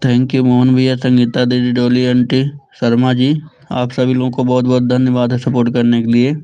thank you Mohan भैया, संगीता दीदी, डॉली आंटी, शर्मा जी, आप सभी लोगों को बहुत बहुत धन्यवाद है सपोर्ट करने के लिए।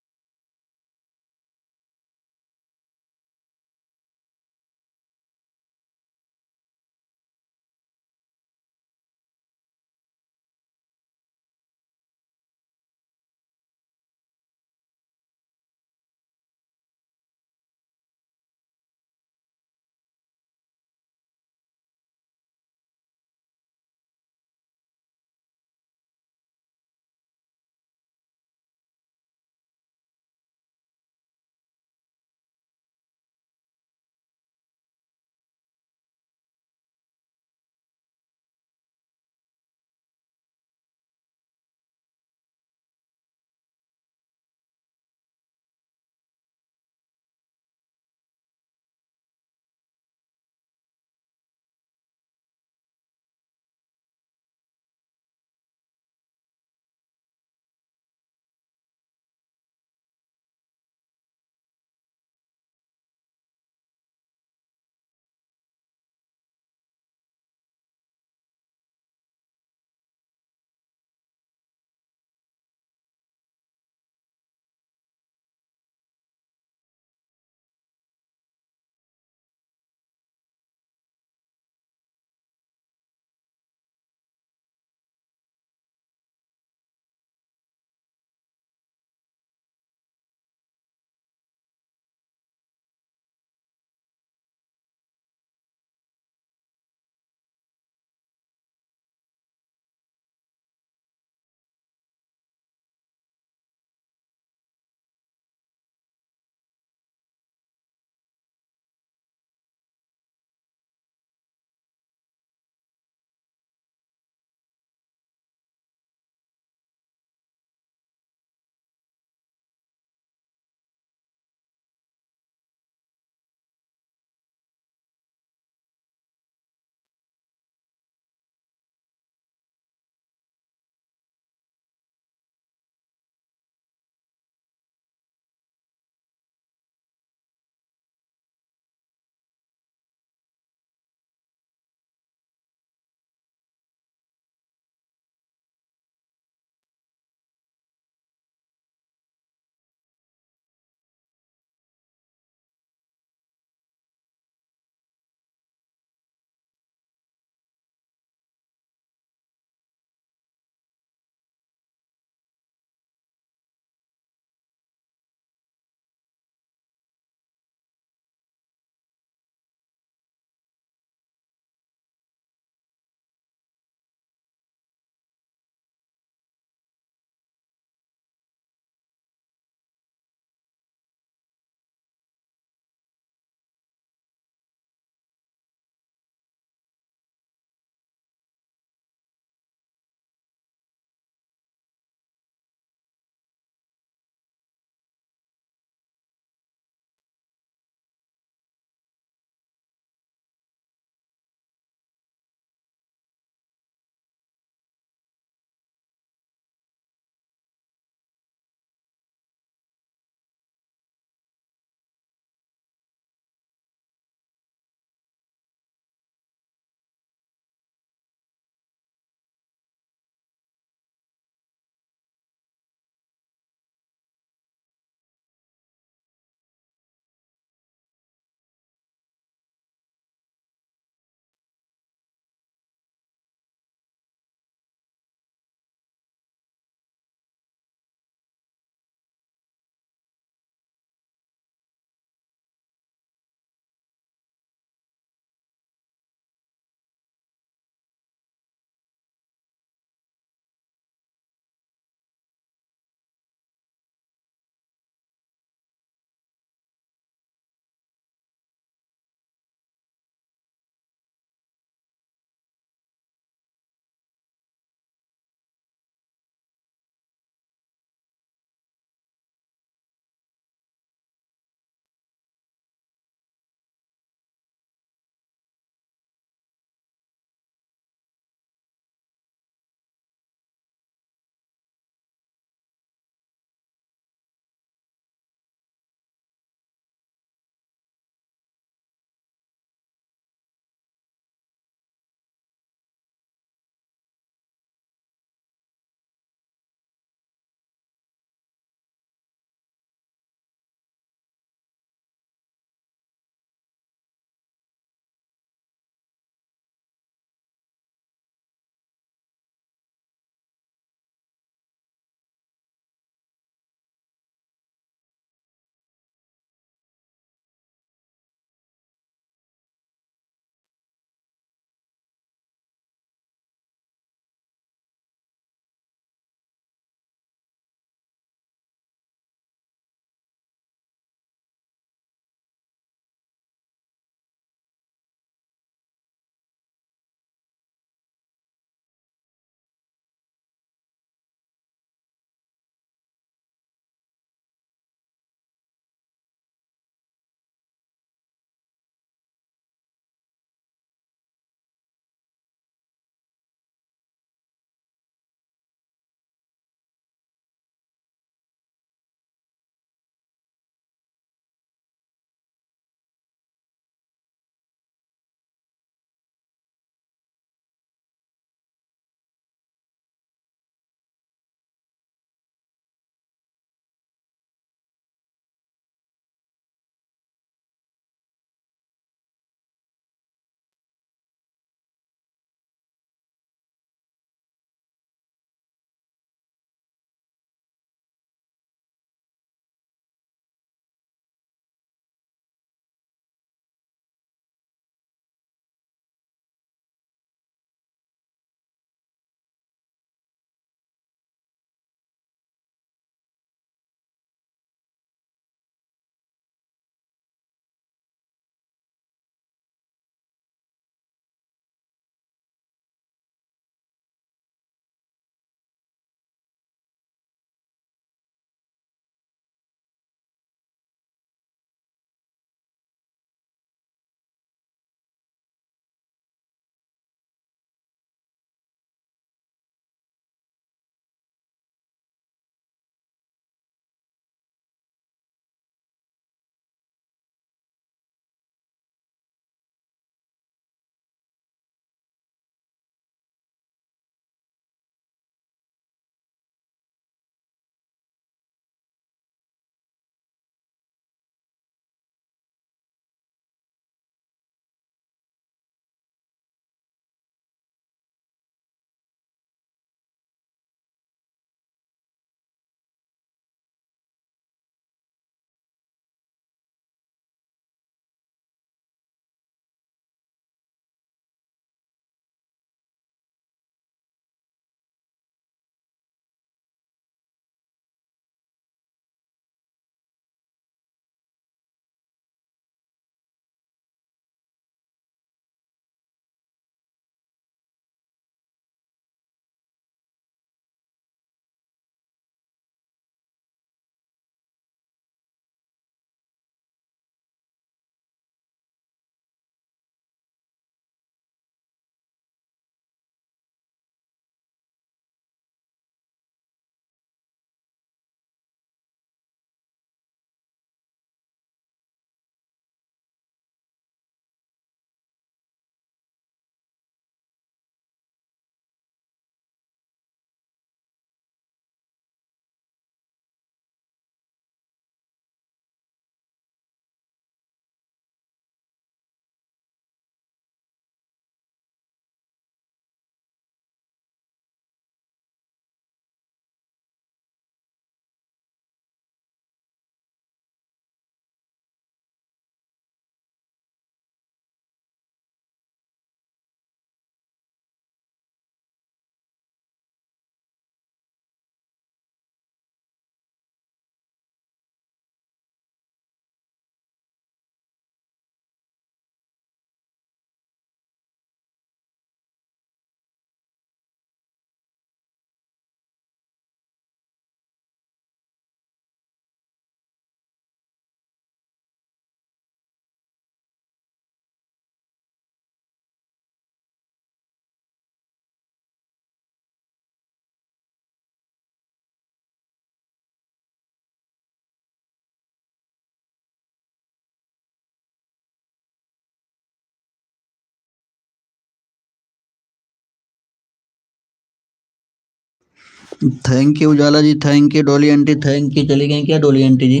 Thank you Ujala ji, thank you Dolly aunty, thank you. चली गई क्या Dolly aunty ji?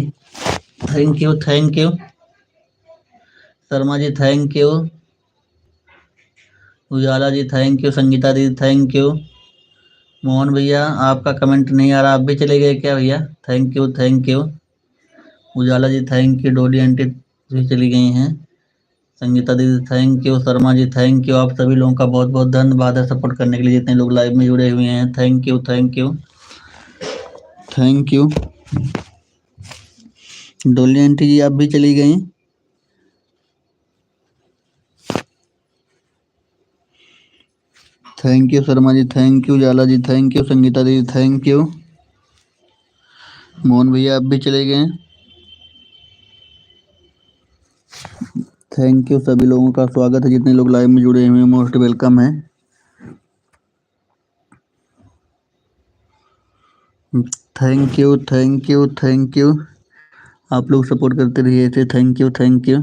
Thank you, thank you. Sharma ji thank you. Ujala ji thank you. Sangeeta दीदी थैंक यू। मोहन भैया आपका कमेंट नहीं आ रहा, आप भी चले गए क्या भैया? Thank you, thank you. Ujala ji thank you. Dolly aunty भी चली गई हैं। संगीता दीदी thank you. Sharma ji thank you. आप सभी लोगों का बहुत बहुत धन्यवाद है सपोर्ट करने के लिए, जितने लोग लाइव में जुड़े हुए हैं। Thank you, thank you, thank you. Dolly aunty ji आप भी चली गई। Thank you Sharma ji, thank you. Ujala ji thank you. Sangeeta दीदी थैंक यू। मोहन भैया आप भी चले गए। Thank you. सभी लोगों का स्वागत है, जितने लोग लाइव में जुड़े हुए हैं मोस्ट वेलकम है। Thank you, thank you, thank you. आप लोग सपोर्ट करते रहिए ऐसे। Thank you, thank you.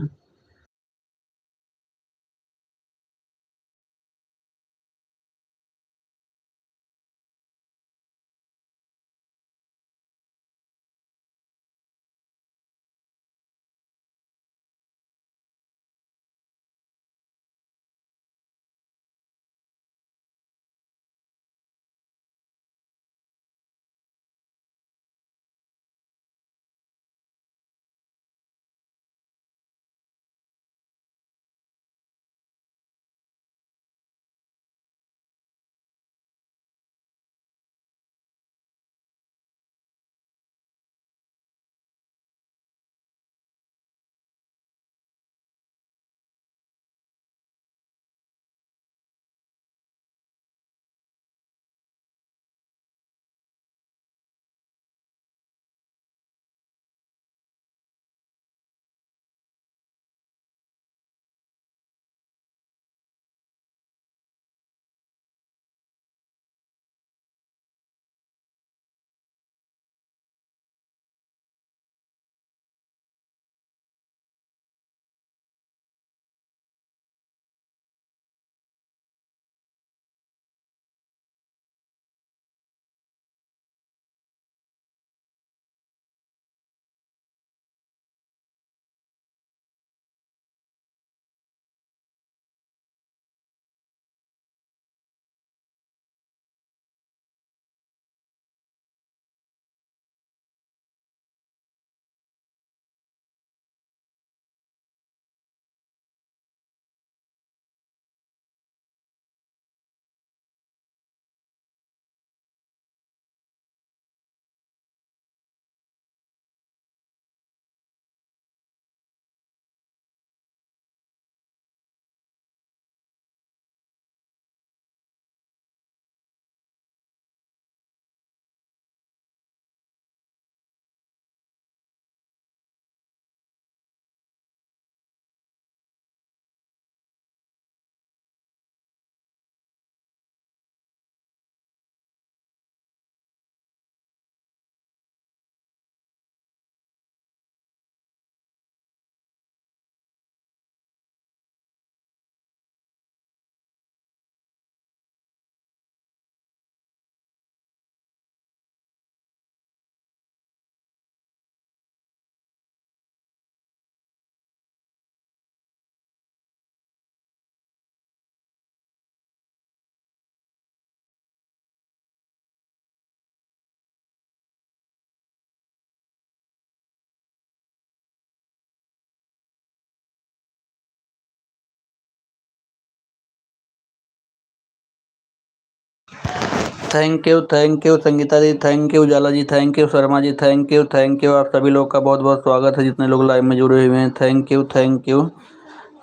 Thank you, thank you. Sangeeta ji thank you. Ujala ji thank you. Sharma ji thank you, thank you. आप सभी लोग का बहुत बहुत स्वागत है, जितने लोग लाइव में जुड़े हुए हैं। Thank you, thank you,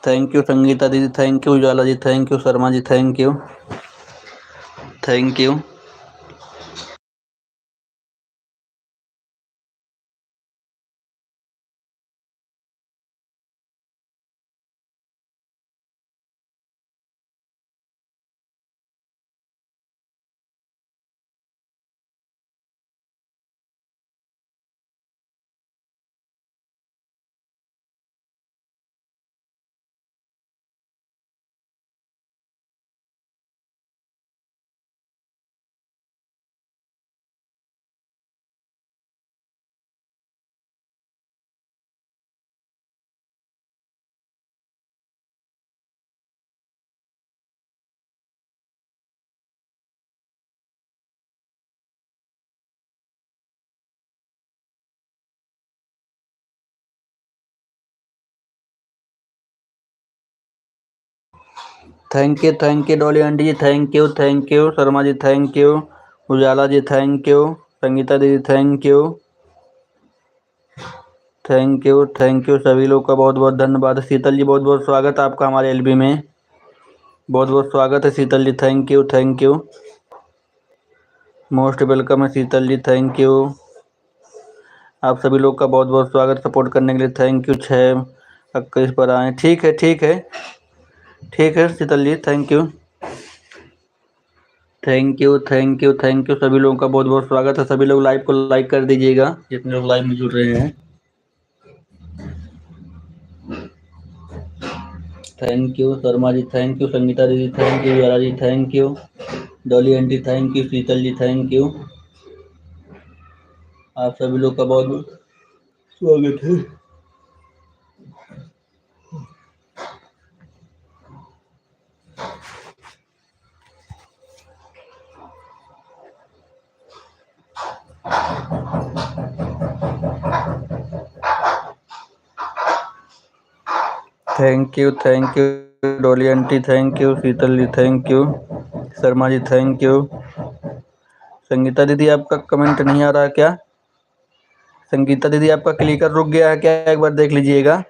thank you. Sangeeta दीदी thank you. Ujala ji thank you. Sharma ji thank you, thank you. Thank you Dolly aunty ji, thank you Sharma ji, thank you Ujala ji, thank you Sangeeta दीदी, थैंक यू सभी लोग का बहुत बहुत धन्यवाद। शीतल जी बहुत बहुत स्वागत है आपका हमारे एलबी में, बहुत बहुत स्वागत है शीतल ji, thank you most welcome है शीतल जी, थैंक यू। आप सभी लोग का बहुत बहुत स्वागत सपोर्ट करने के लिए, थैंक यू। 6-21 पर आए, ठीक है शीतल जी, थैंक यू सभी लोगों का बहुत बहुत स्वागत है। सभी लोग लाइव को लाइक कर दीजिएगा जितने लोग लाइव में जुड़ रहे हैं। Thank you Sharma ji, thank you Sangeeta दीदी, thank you Yara ji, thank you Dolly aunty, thank you Sheetal ji, thank you. आप सभी लोग का बहुत बहुत स्वागत है। Thank you Dolly aunty, thank you Sheetal ji, thank you Sharma ji, thank you. Sangeeta दीदी आपका कमेंट नहीं आ रहा क्या? संगीता दीदी आपका क्लिकर रुक गया है क्या? एक बार देख लीजिएगा।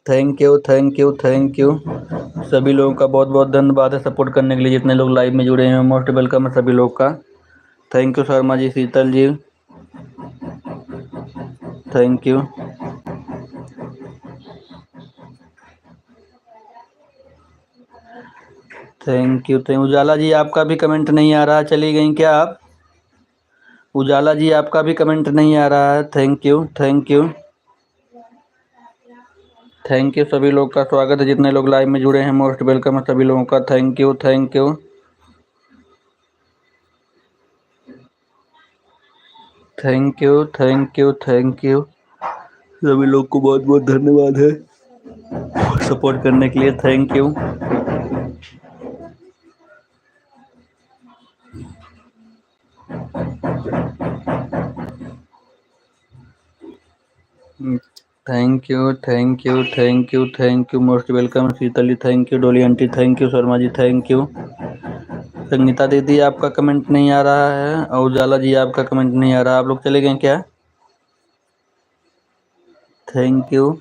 थैंक यू सभी लोगों का बहुत बहुत धन्यवाद है सपोर्ट करने के लिए। जितने लोग लाइव में जुड़े हैं मोस्ट वेलकम है सभी लोग का। Thank you Sharma ji, Sheetal ji, thank you. Ujala ji आपका भी कमेंट नहीं आ रहा, चली गई क्या आप? उजाला जी आपका भी कमेंट नहीं आ रहा है, थैंक यू सभी लोग का स्वागत है। जितने लोग लाइव में जुड़े हैं मोस्ट वेलकम है सभी लोगों का, थैंक यू सभी लोग को बहुत बहुत धन्यवाद है सपोर्ट करने के लिए, thank you. Thank you most welcome Sheetal ji, thank you Dolly aunty, thank you Sharma ji, thank you. Sangeeta दीदी आपका कमेंट नहीं आ रहा है और उजाला जी आपका कमेंट नहीं आ रहा, आप लोग चले गए क्या? थैंक यू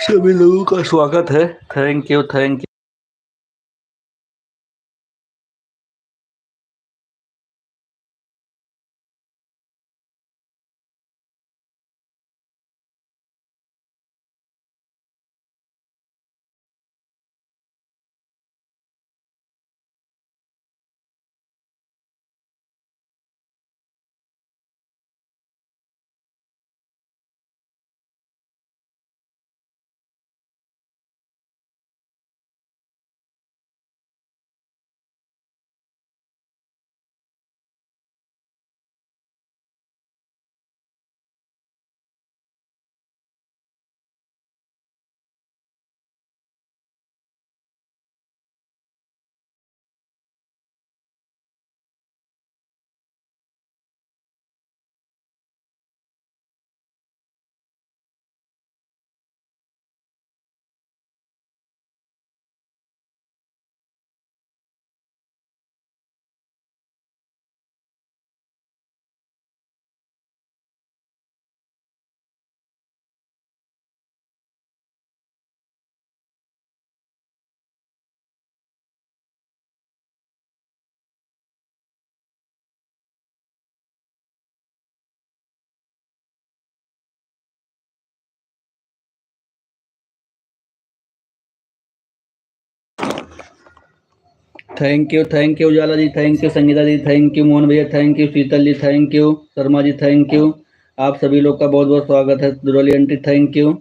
सभी लोगों का स्वागत है, thank you Ujala ji, thank you Sangeeta ji, thank you Mohan भैया, thank you Sheetal ji, thank you Sharma ji, thank you. आप सभी लोग का बहुत बहुत स्वागत है। दुरोली आंटी थैंक यू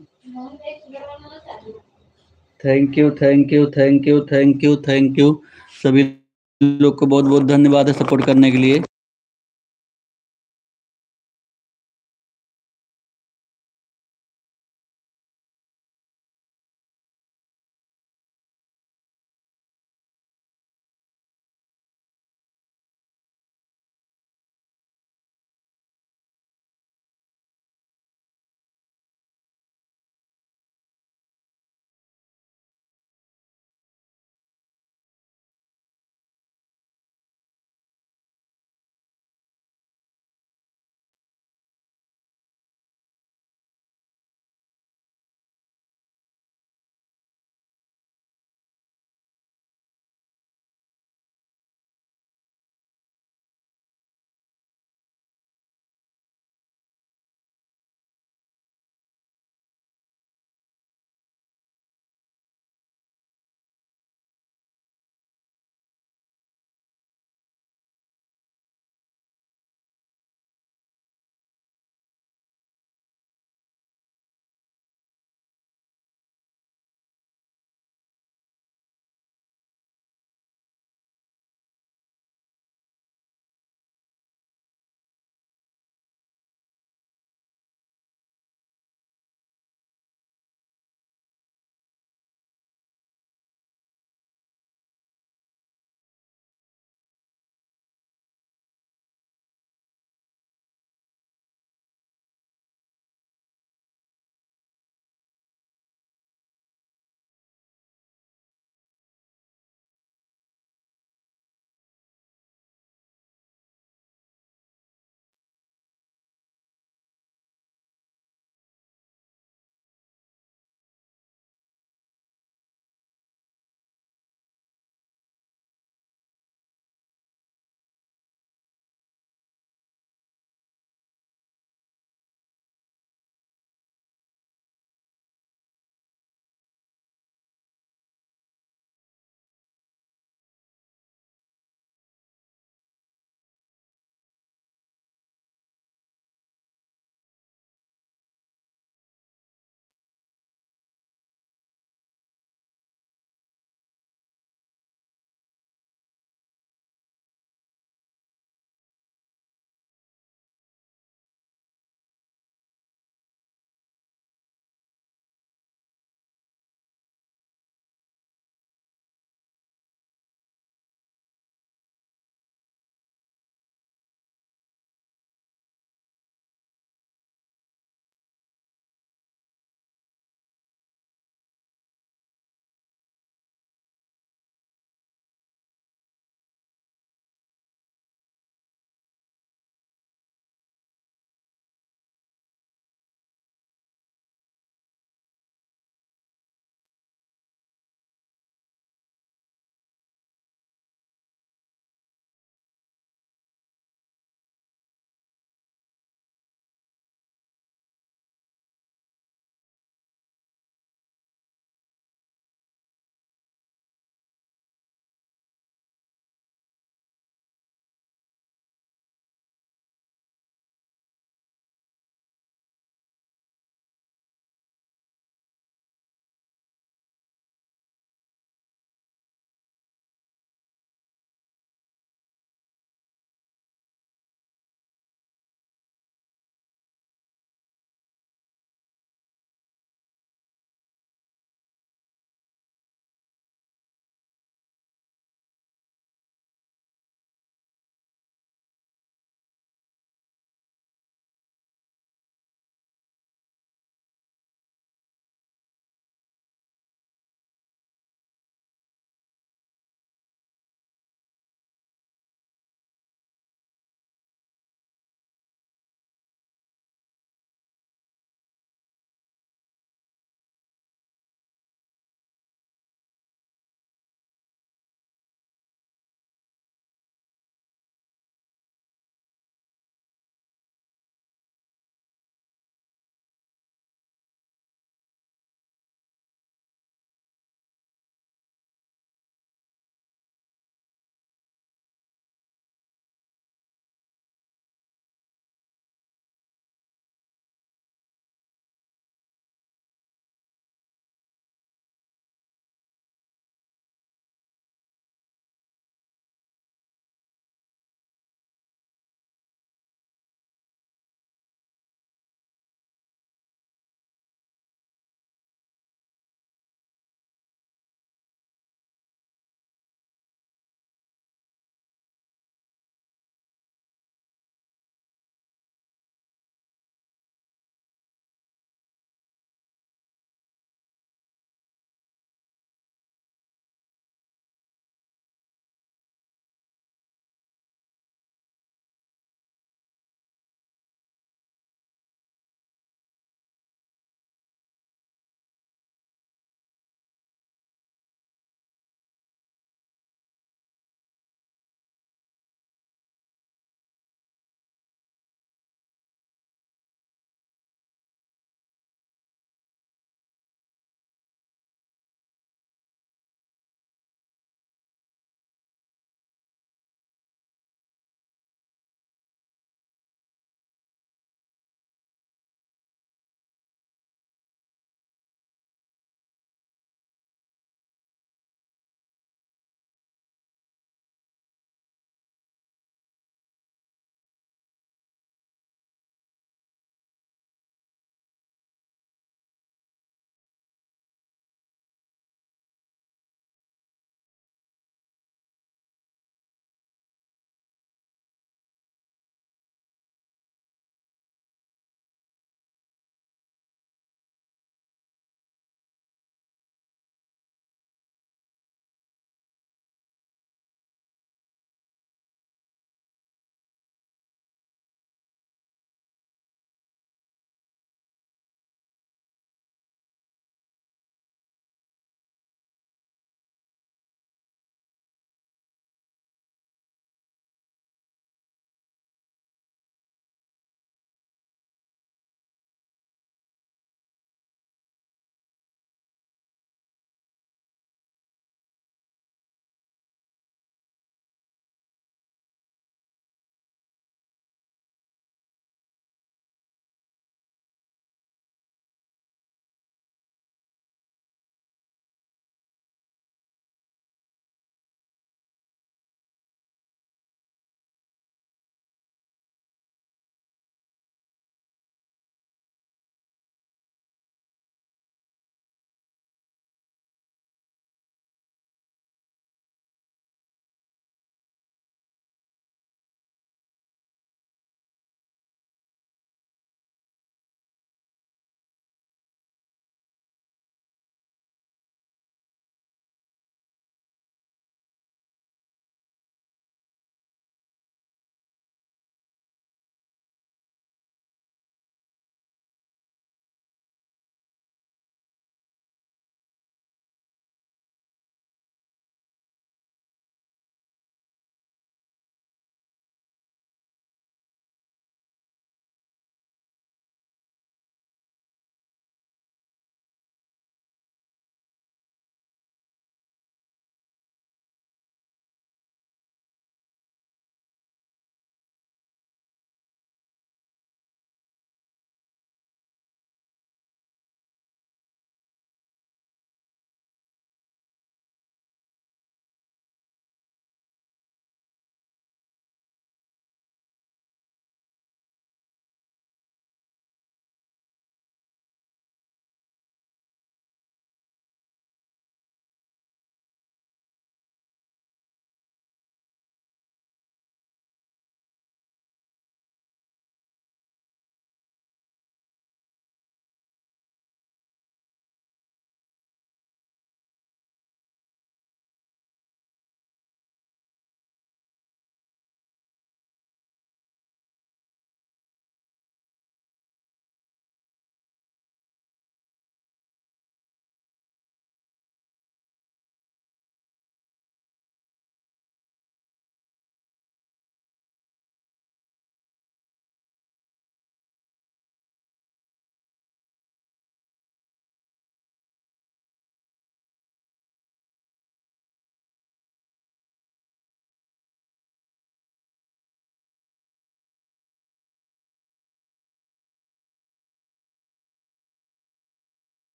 सभी लोग को बहुत बहुत धन्यवाद है सपोर्ट करने के लिए।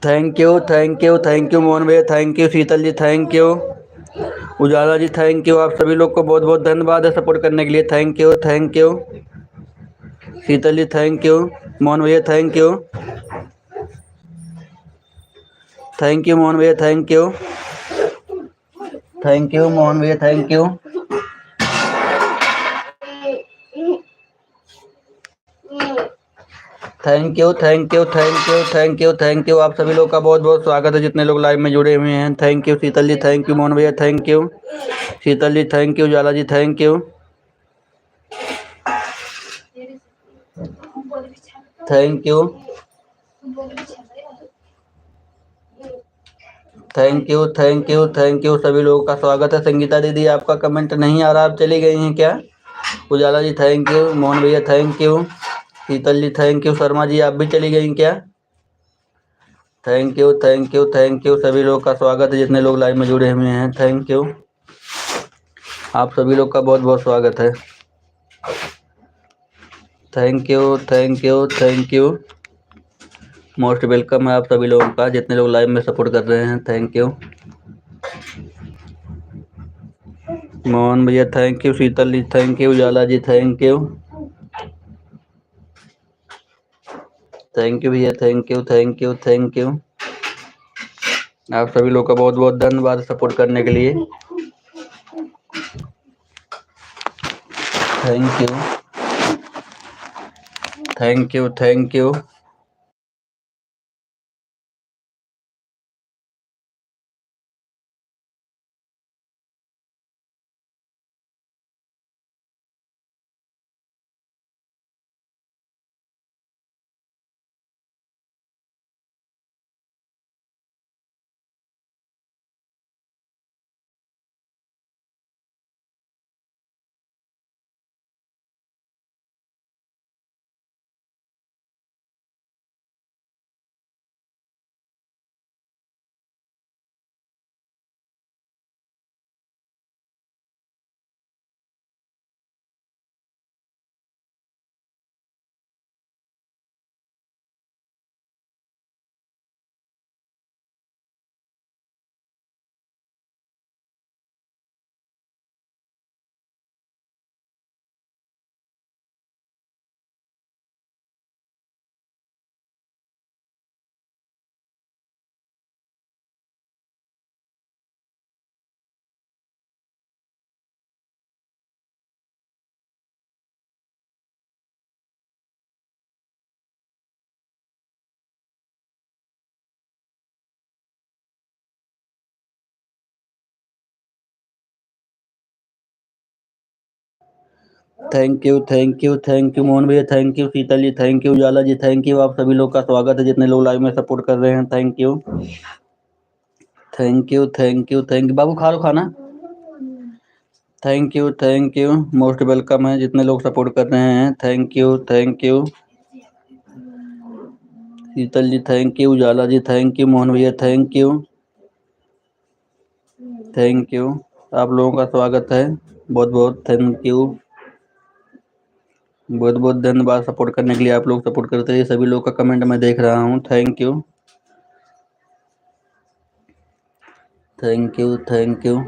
Thank you, thank you, thank you Mohan भैया, thank you Sheetal ji, thank you Ujala ji, thank you. आप सभी लोग को बहुत बहुत धन्यवाद है सपोर्ट करने के लिए। Thank you, thank you Sheetal ji, thank you Mohan भैया, thank you, thank you Mohan भैया, thank you, thank you Mohan भैया, thank you. Thank you, thank you, thank you, thank you, thank you. आप सभी लोग का बहुत बहुत स्वागत है जितने लोग लाइव में जुड़े हुए हैं। Thank you Sheetal ji, thank you Mohan भैया, thank you Sheetal ji, thank you Ujala ji, thank you, thank you, thank you, thank you, thank you. सभी लोगों का स्वागत है। संगीता दीदी आपका कमेंट नहीं आ रहा, आप चली गई हैं क्या? उजाला जी थैंक यू, मोहन भैया thank you, Sheetal ji thank you, Sharma ji आप भी चली गई क्या? Thank you, thank you, thank you. सभी लोग का स्वागत है जितने लोग लाइव में जुड़े हुए हैं। थैंक यू, आप सभी लोग का बहुत बहुत स्वागत है। Thank you, thank you, thank you, most welcome है आप सभी लोगों का जितने लोग लाइव में सपोर्ट कर रहे हैं। थैंक यू मोहन भैया, thank you Sheetal ji, thank you Ujala ji, thank you, thank you भैया, thank you, thank you, thank you. आप सभी लोग का बहुत बहुत धन्यवाद सपोर्ट करने के लिए। Thank you, thank you, thank you. Thank you, thank you, thank you Mohan भैया, thank you Sheetal ji, thank you Ujala ji, thank you. आप सभी लोग का स्वागत है जितने लोग लाइव में सपोर्ट कर रहे हैं। Thank you, thank you, thank you, thank you. बाबू खा लो खाना। Thank you, thank you, most welcome है जितने लोग सपोर्ट कर रहे हैं। Thank you, thank you Sheetal ji, thank you Ujala ji, thank you Mohan भैया, थैंक यू, थैंक यू। आप लोगों का स्वागत है, बहुत बहुत थैंक यू, बहुत बहुत धन्यवाद सपोर्ट करने के लिए। आप लोग सपोर्ट करते हैं, सभी लोग का कमेंट मैं देख रहा हूँ। Thank you, thank you, thank you.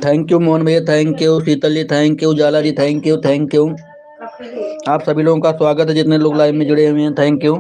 Thank you Mohan भैया, thank you Sheetal ji, thank you Ujala ji, thank you thank you. आप सभी लोगों का स्वागत है जितने लोग लाइव में जुड़े हुए हैं, thank you.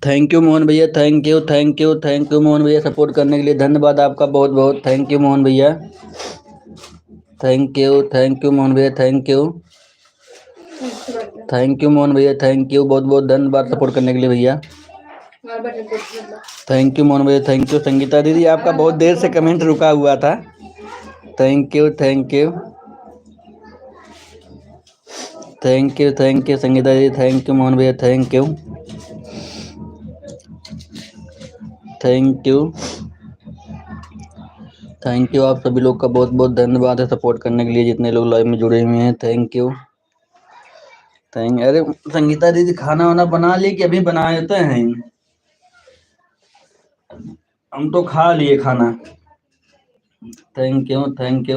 Thank you Mohan भैया, thank you thank you thank you Mohan भैया, सपोर्ट करने के लिए धन्यवाद आपका बहुत बहुत, थैंक यू मोहन भैया, थैंक यू मोहन भैया, थैंक यू मोहन भैया, थैंक यू बहुत बहुत धन्यवाद सपोर्ट करने के लिए भैया, थैंक यू मोहन भैया, थैंक यू। संगीता दीदी आपका बहुत देर से कमेंट रुका हुआ था, thank you thank you Sangeeta ji, thank you Mohan भैया, थैंक यू आप सभी लोग का बहुत बहुत धन्यवाद है सपोर्ट करने के लिए, जितने लोग लाइव में जुड़े हुए हैं, थैंक यू। अरे संगीता दीदी खाना वाना बना ली कि अभी बनाते हैं? हम तो खा लिए खाना। Thank you thank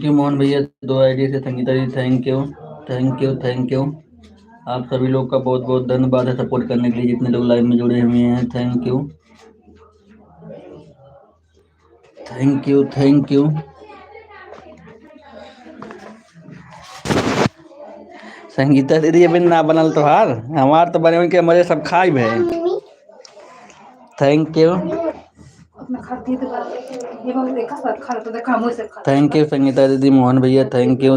you Mohan भैया, 2 आईडी से संगीता जी, थैंक यू आप सभी लोग का बहुत बहुत धन्यवाद है सपोर्ट करने के लिए, जितने लोग लाइव में जुड़े हुए हैं, थैंक यू। संगीता दीदी अभी ना बनल तोहार, हमार तो बने के हमारे सब खाइब है। थैंक यू संगीता दीदी, मोहन भैया, थैंक यू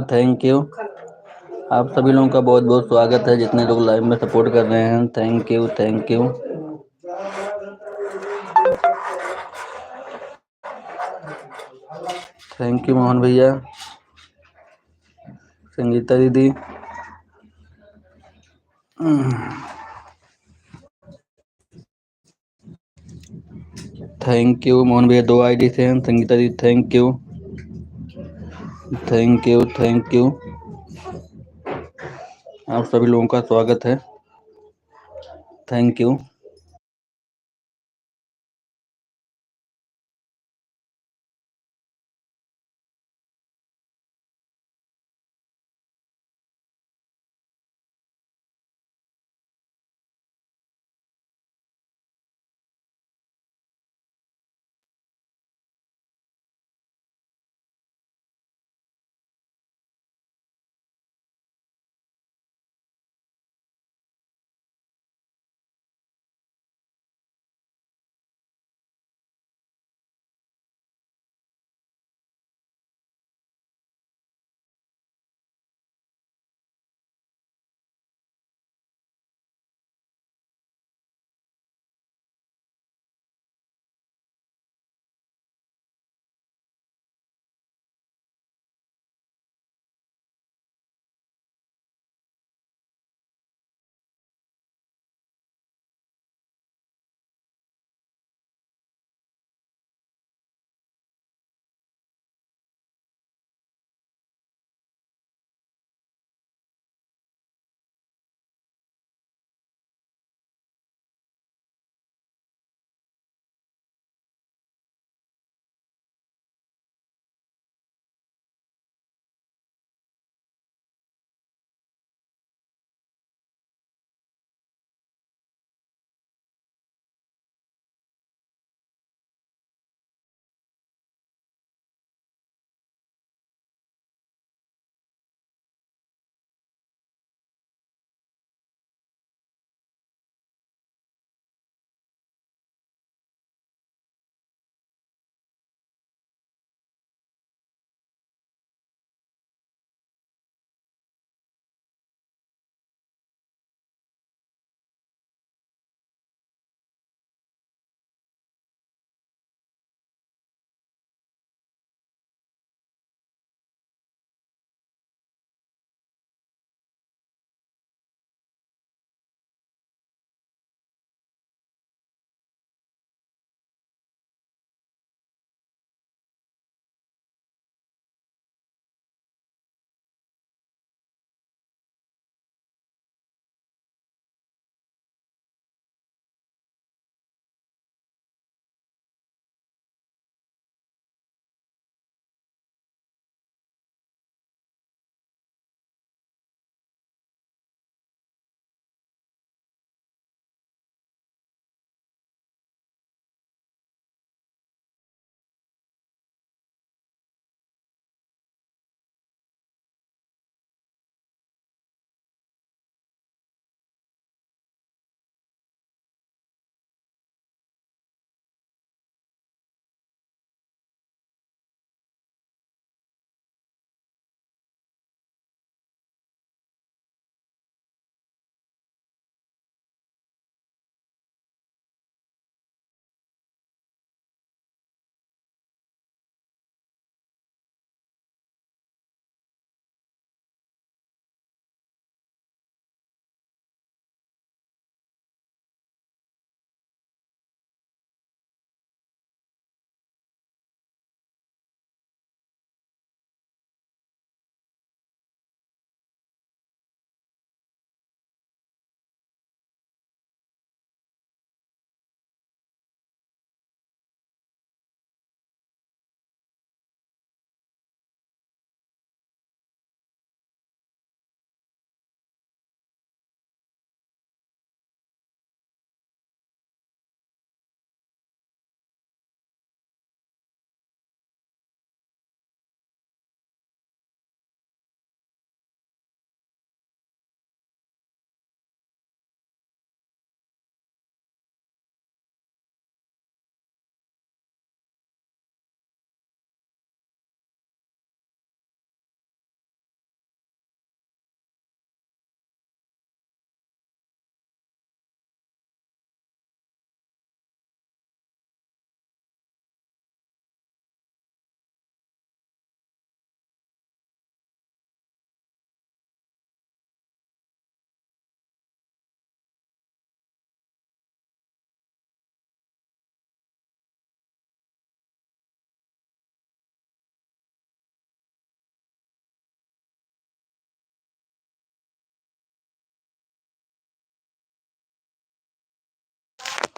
आप सभी लोगों का बहुत बहुत स्वागत है, जितने लोग लाइव में सपोर्ट कर रहे हैं, थैंक यू मोहन भैया, संगीता दीदी, थैंक यू मोहन भैया, 2 आईडी से हैं, संगीता दीदी, थैंक यू आप सभी लोगों का स्वागत है, thank you.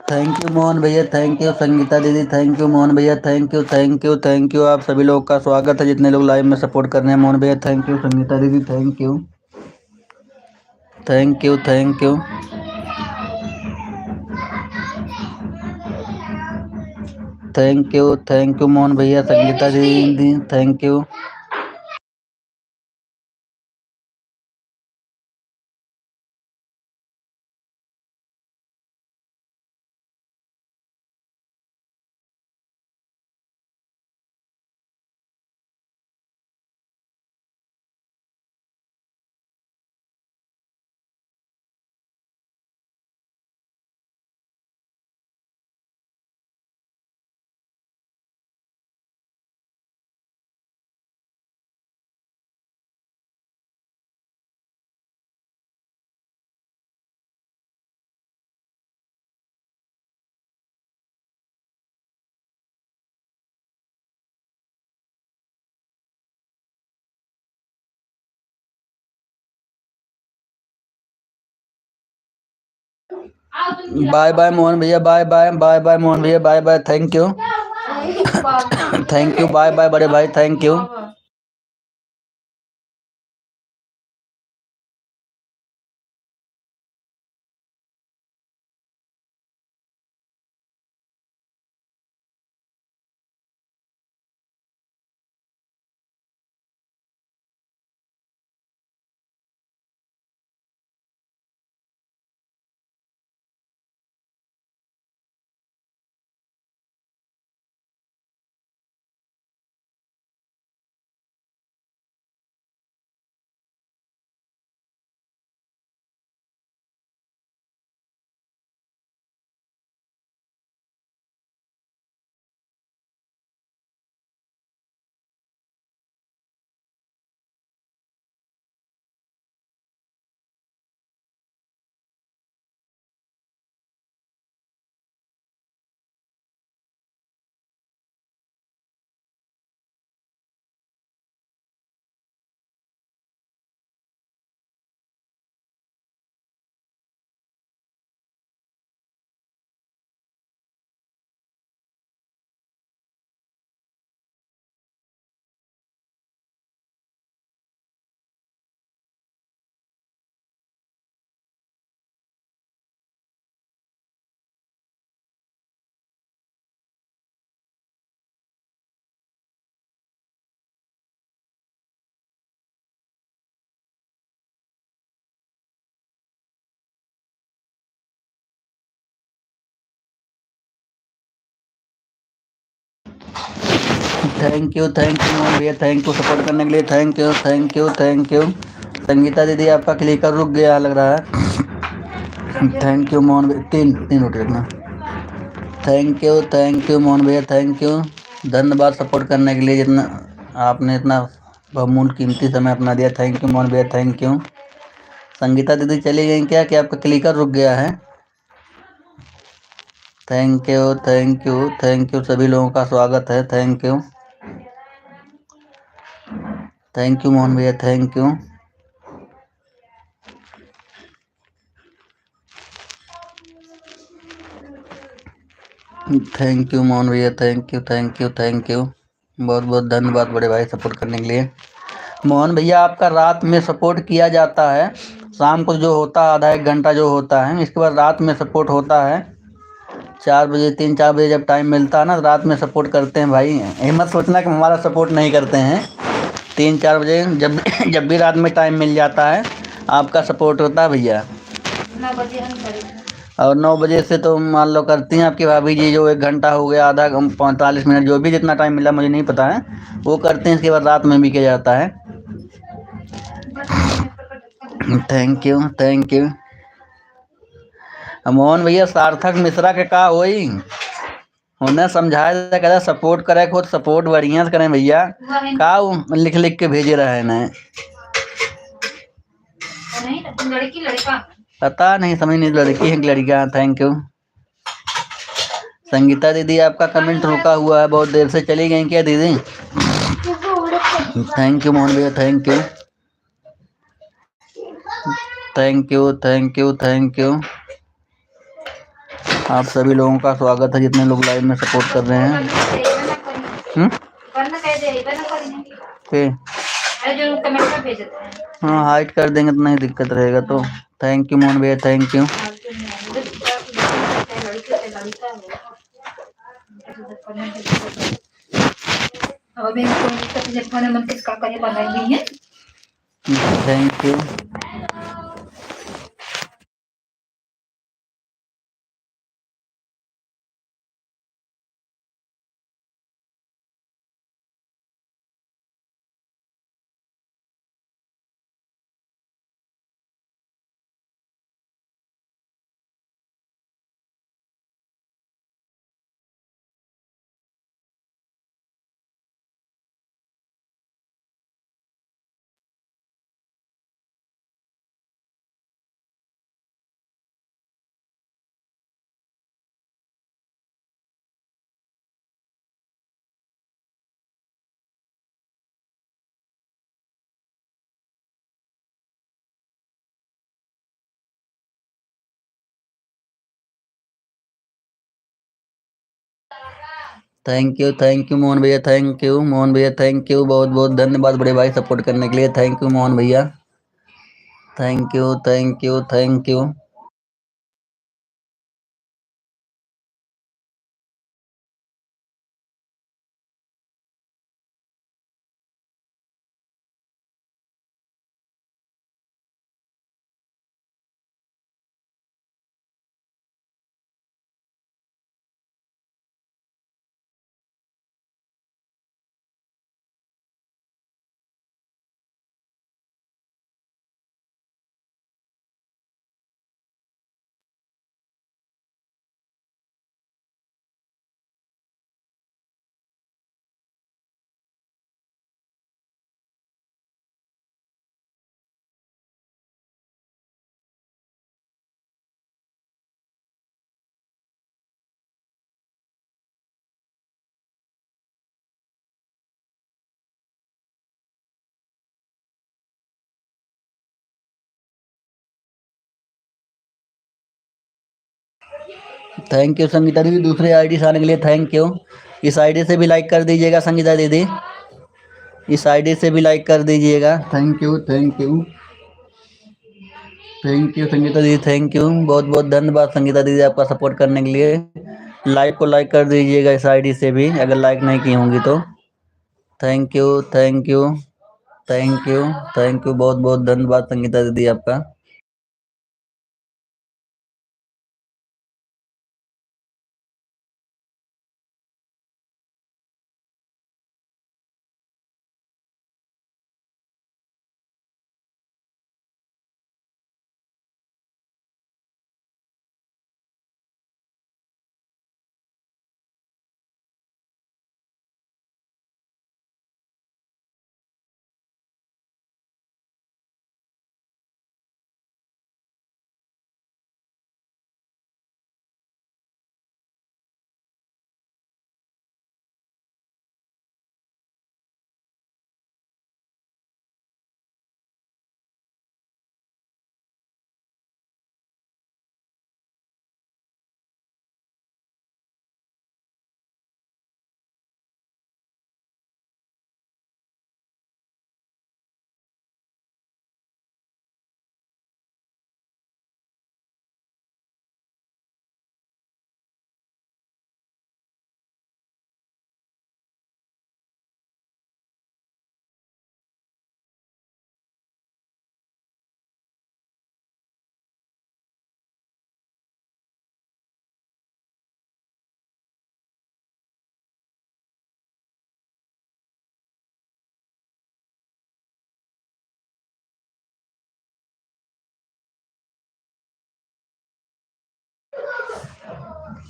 Thank you Mohan भैया, थैंक यू संगीता दीदी, थैंक यू मोहन भैया, thank you thank you thank you. आप सभी लोग का स्वागत है जितने लोग लाइव में सपोर्ट कर रहे हैं। मोहन भैया थैंक यू, संगीता दीदी thank you thank you thank you thank you Mohan भैया, संगीता दीदी thank you. Bye bye Mohan भैया, bye bye bye bye Mohan भैया, bye bye thank you thank you, bye bye बड़े भाई, thank you. Thank you Mohan भैया, थैंक यू सपोर्ट करने के लिए, thank you thank you thank you. Sangeeta दीदी आपका क्लिकर रुक गया लग रहा है। थैंक यू मोहन भैया, तीन रोटी रखना। थैंक यू मोहन भैया, थैंक यू। धन्यवाद सपोर्ट करने के लिए, जितना आपने इतना बहुमूल्य कीमती समय अपना दिया। थैंक यू मोहन भैया, थैंक यू। संगीता दीदी चली गई क्या कि आपका क्लिकर रुक गया है? थैंक यू सभी लोगों का स्वागत है। थैंक यू मोहन भैया, thank you. Thank you Mohan भैया, थैंक यू। बहुत बहुत धन्यवाद बड़े भाई सपोर्ट करने के लिए। मोहन भैया आपका रात में सपोर्ट किया जाता है, शाम को जो होता है आधा एक घंटा जो होता है, इसके बाद रात में सपोर्ट होता है 4 बजे 3-4 बजे जब टाइम मिलता है ना, रात में सपोर्ट करते हैं भाई। हिम्मत सोचना कि हमारा सपोर्ट नहीं करते हैं। 3-4 बजे जब भी रात में टाइम मिल जाता है आपका सपोर्ट होता है भैया। 9 बजे हम करेंगे। और 9 बजे से तो मान लो करती हैं आपकी भाभी जी, जो 1 घंटा हो गया, आधा 45 मिनट, जो भी जितना टाइम मिला मुझे नहीं पता है, वो करते हैं। इसके बाद रात में भी किया जाता है। Thank you. मोहन भैया सार्थक मिश्रा के का होई, उन्हें समझाया जाए, कहता सपोर्ट करे, खुद सपोर्ट बढ़िया से करें भैया। का लिख के भेजे रहे हैं, लड़की लड़का पता नहीं, समझ नहीं, लड़की है कि लड़का। Thank you. संगीता दीदी आपका कमेंट रुका हुआ है, बहुत देर से चली गई क्या दीदी? थैंक यू मोहन भैया, थैंक यू। आप सभी लोगों का स्वागत है जितने लोग लाइव में सपोर्ट कर रहे हैं। हाँ हाइड कर देंगे तो नहीं दिक्कत रहेगा। तो थैंक यू मोहन भैया, thank you. Thank you. Thank you Mohan भैया, थैंक यू मोहन भैया, थैंक यू। बहुत बहुत धन्यवाद बड़े भाई सपोर्ट करने के लिए। थैंक यू मोहन भैया, thank you, thank you, thank you. Thank you Sangeeta दीदी, दूसरे आईडी से आने के लिए थैंक यू। इस आईडी से भी लाइक कर दीजिएगा संगीता दीदी, इस आईडी से भी लाइक कर दीजिएगा। Thank you, thank you, thank you Sangeeta दीदी, थैंक यू। बहुत बहुत धन्यवाद संगीता दीदी आपका सपोर्ट करने के लिए। लाइक को लाइक कर दीजिएगा इस आईडी से भी अगर लाइक नहीं की होंगी तो। Thank you, thank you, thank you, thank you. बहुत बहुत धन्यवाद संगीता दीदी आपका।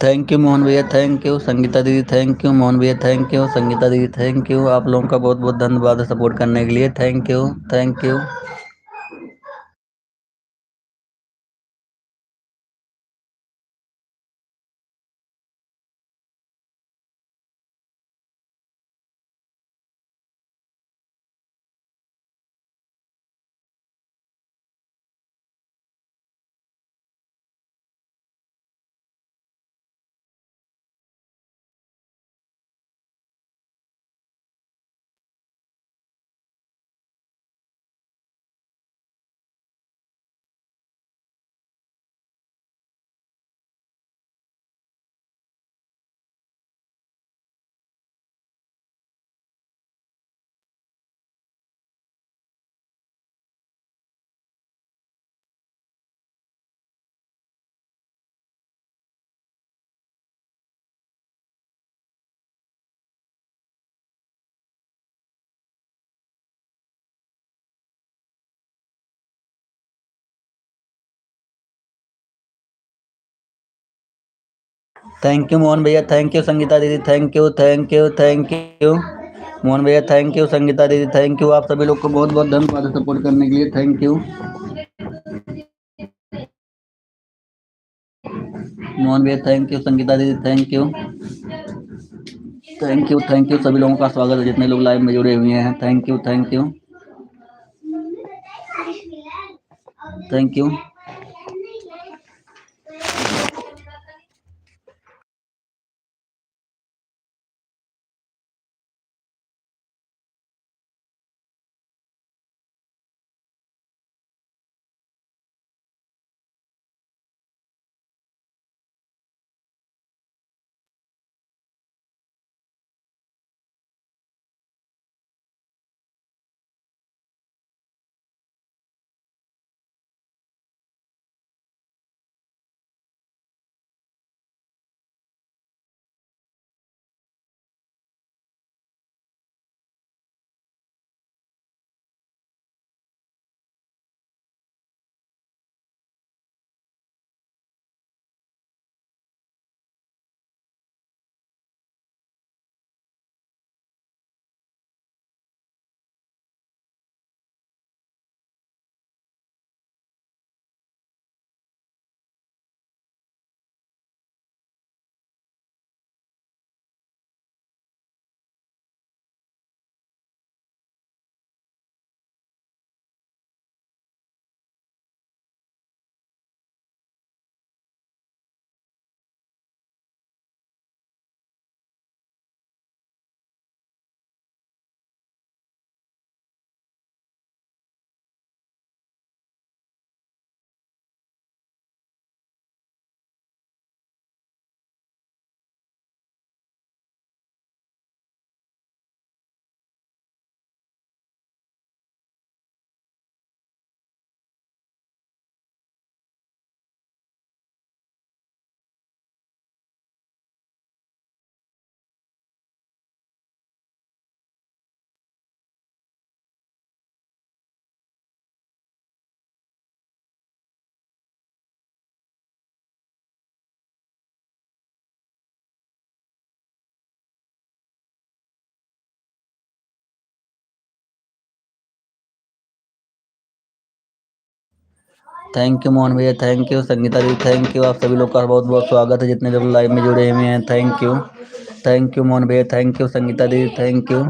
थैंक यू मोहन भैया, थैंक यू संगीता दीदी, थैंक यू मोहन भैया, थैंक यू संगीता दीदी, थैंक यू। आप लोगों का बहुत बहुत धन्यवाद सपोर्ट करने के लिए। Thank you, thank you. Thank you Mohan भैया, थैंक यू संगीता दीदी, thank you thank you thank you Mohan भैया, थैंक यू संगीता दीदी, थैंक यू। आप सभी लोग को बहुत बहुत धन्यवाद है सपोर्ट करने के लिए, थैंक यू मोहन भैया, थैंक यू संगीता दीदी, thank you thank you thank you. सभी लोगों का स्वागत है जितने लोग लाइव में जुड़े हुए हैं, thank you thank you thank you. Thank you Mohan भैया, thank you Sangeeta ji, thank you. आप सभी लोग का बहुत बहुत स्वागत है जितने लोग लाइव में जुड़े हुए हैं, थैंक यू मोहन भैया, थैंक यू संगीता दीदी, thank you.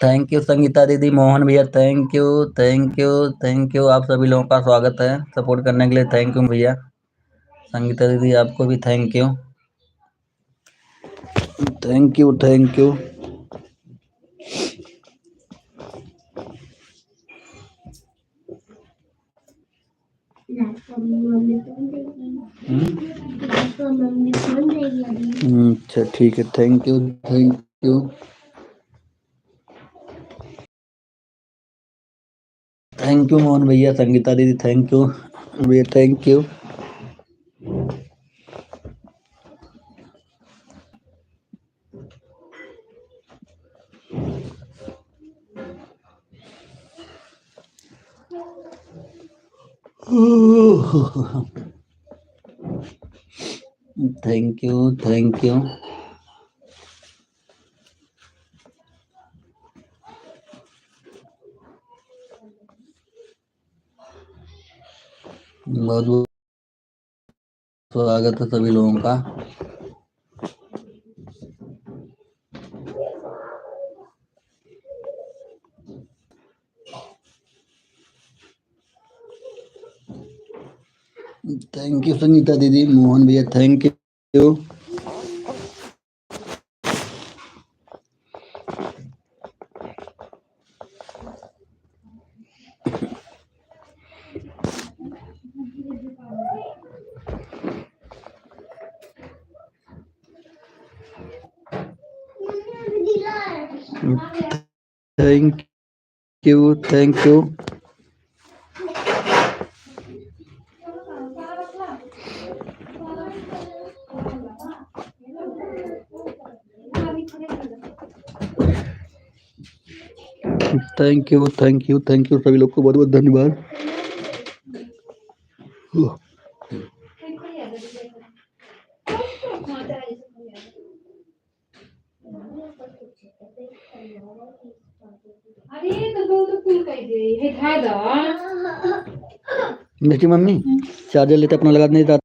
Thank you Sangeeta दीदी, मोहन भैया, thank you thank you thank you. आप सभी लोगों का स्वागत है सपोर्ट करने के लिए, थैंक यू भैया। संगीता दीदी आपको भी thank you thank you thank you. अच्छा ठीक है, thank you thank you thank you Mohan भैया, संगीता दीदी, थैंक यू भैया, thank you. Thank you, thank you. बहुत बहुत स्वागत है सभी लोगों का। थैंक यू सुनीता दीदी, मोहन भैया thank you. Thank you, thank you. Thank you, thank you, thank you सभी लोग को बहुत बहुत धन्यवाद। बेटी मम्मी चार्जर लेते अपना लगा नहीं था।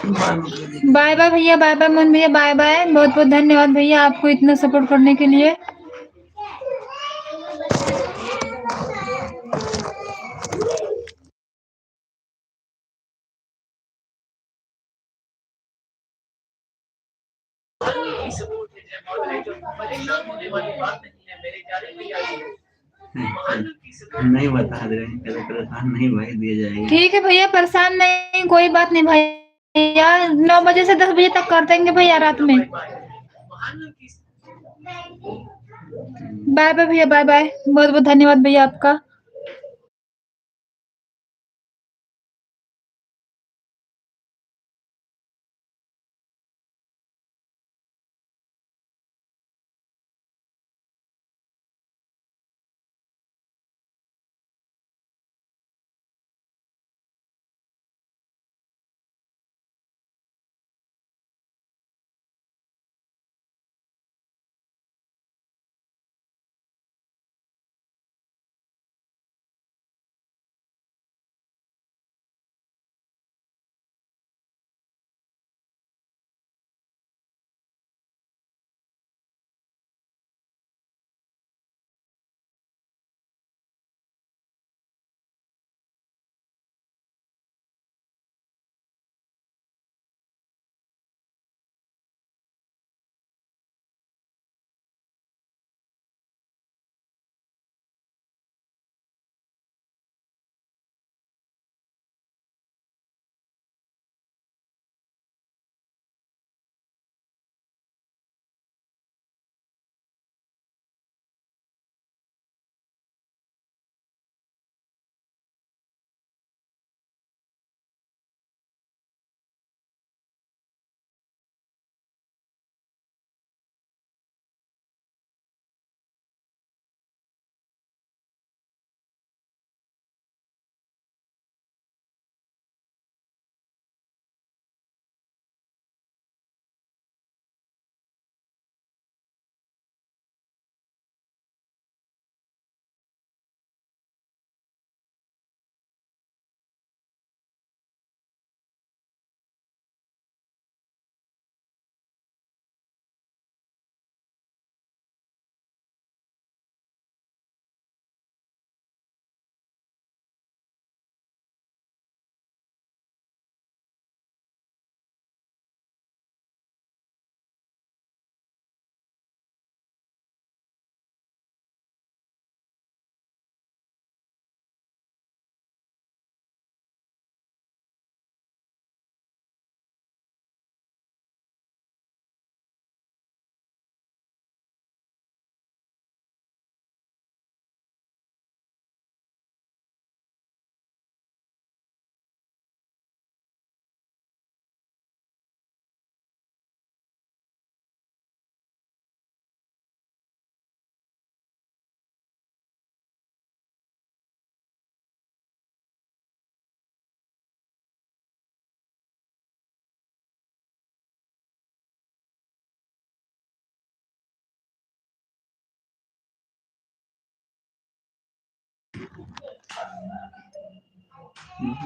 बाय बाय भैया, बाय बाय मन भैया, बाय बाय। बहुत बहुत धन्यवाद भैया आपको इतना सपोर्ट करने के लिए। नहीं बता रहे हैं, परेशान नहीं भाई, दिए जाएंगे। ठीक है भैया, परेशान नहीं, कोई बात नहीं भैया। 9 बजे से 10 बजे तक कर देंगे भैया रात में। बाय बाय भैया, बाय बाय। बहुत बहुत धन्यवाद भैया आपका।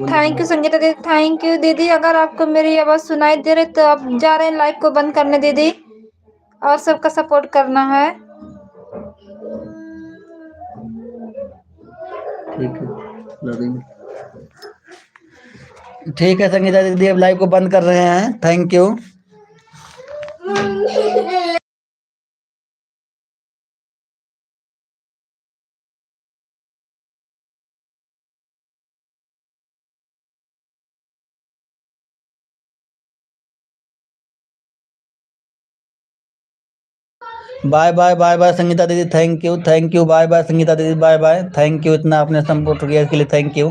थैंक यू संगीता दीदी, थैंक यू दीदी। अगर आपको मेरी आवाज सुनाई दे रही तो आप जा रहे हैं लाइव को बंद करने दीदी, और सबका सपोर्ट करना है। ठीक है, लगेंगे। ठीक है संगीता दीदी, अब लाइव को बंद कर रहे हैं। Thank you. Bye bye bye bye Sangeeta दीदी, thank you bye bye Sangeeta दीदी, बाय बाय, थैंक यू इतना आपने सपोर्ट किया इसके लिए, थैंक यू।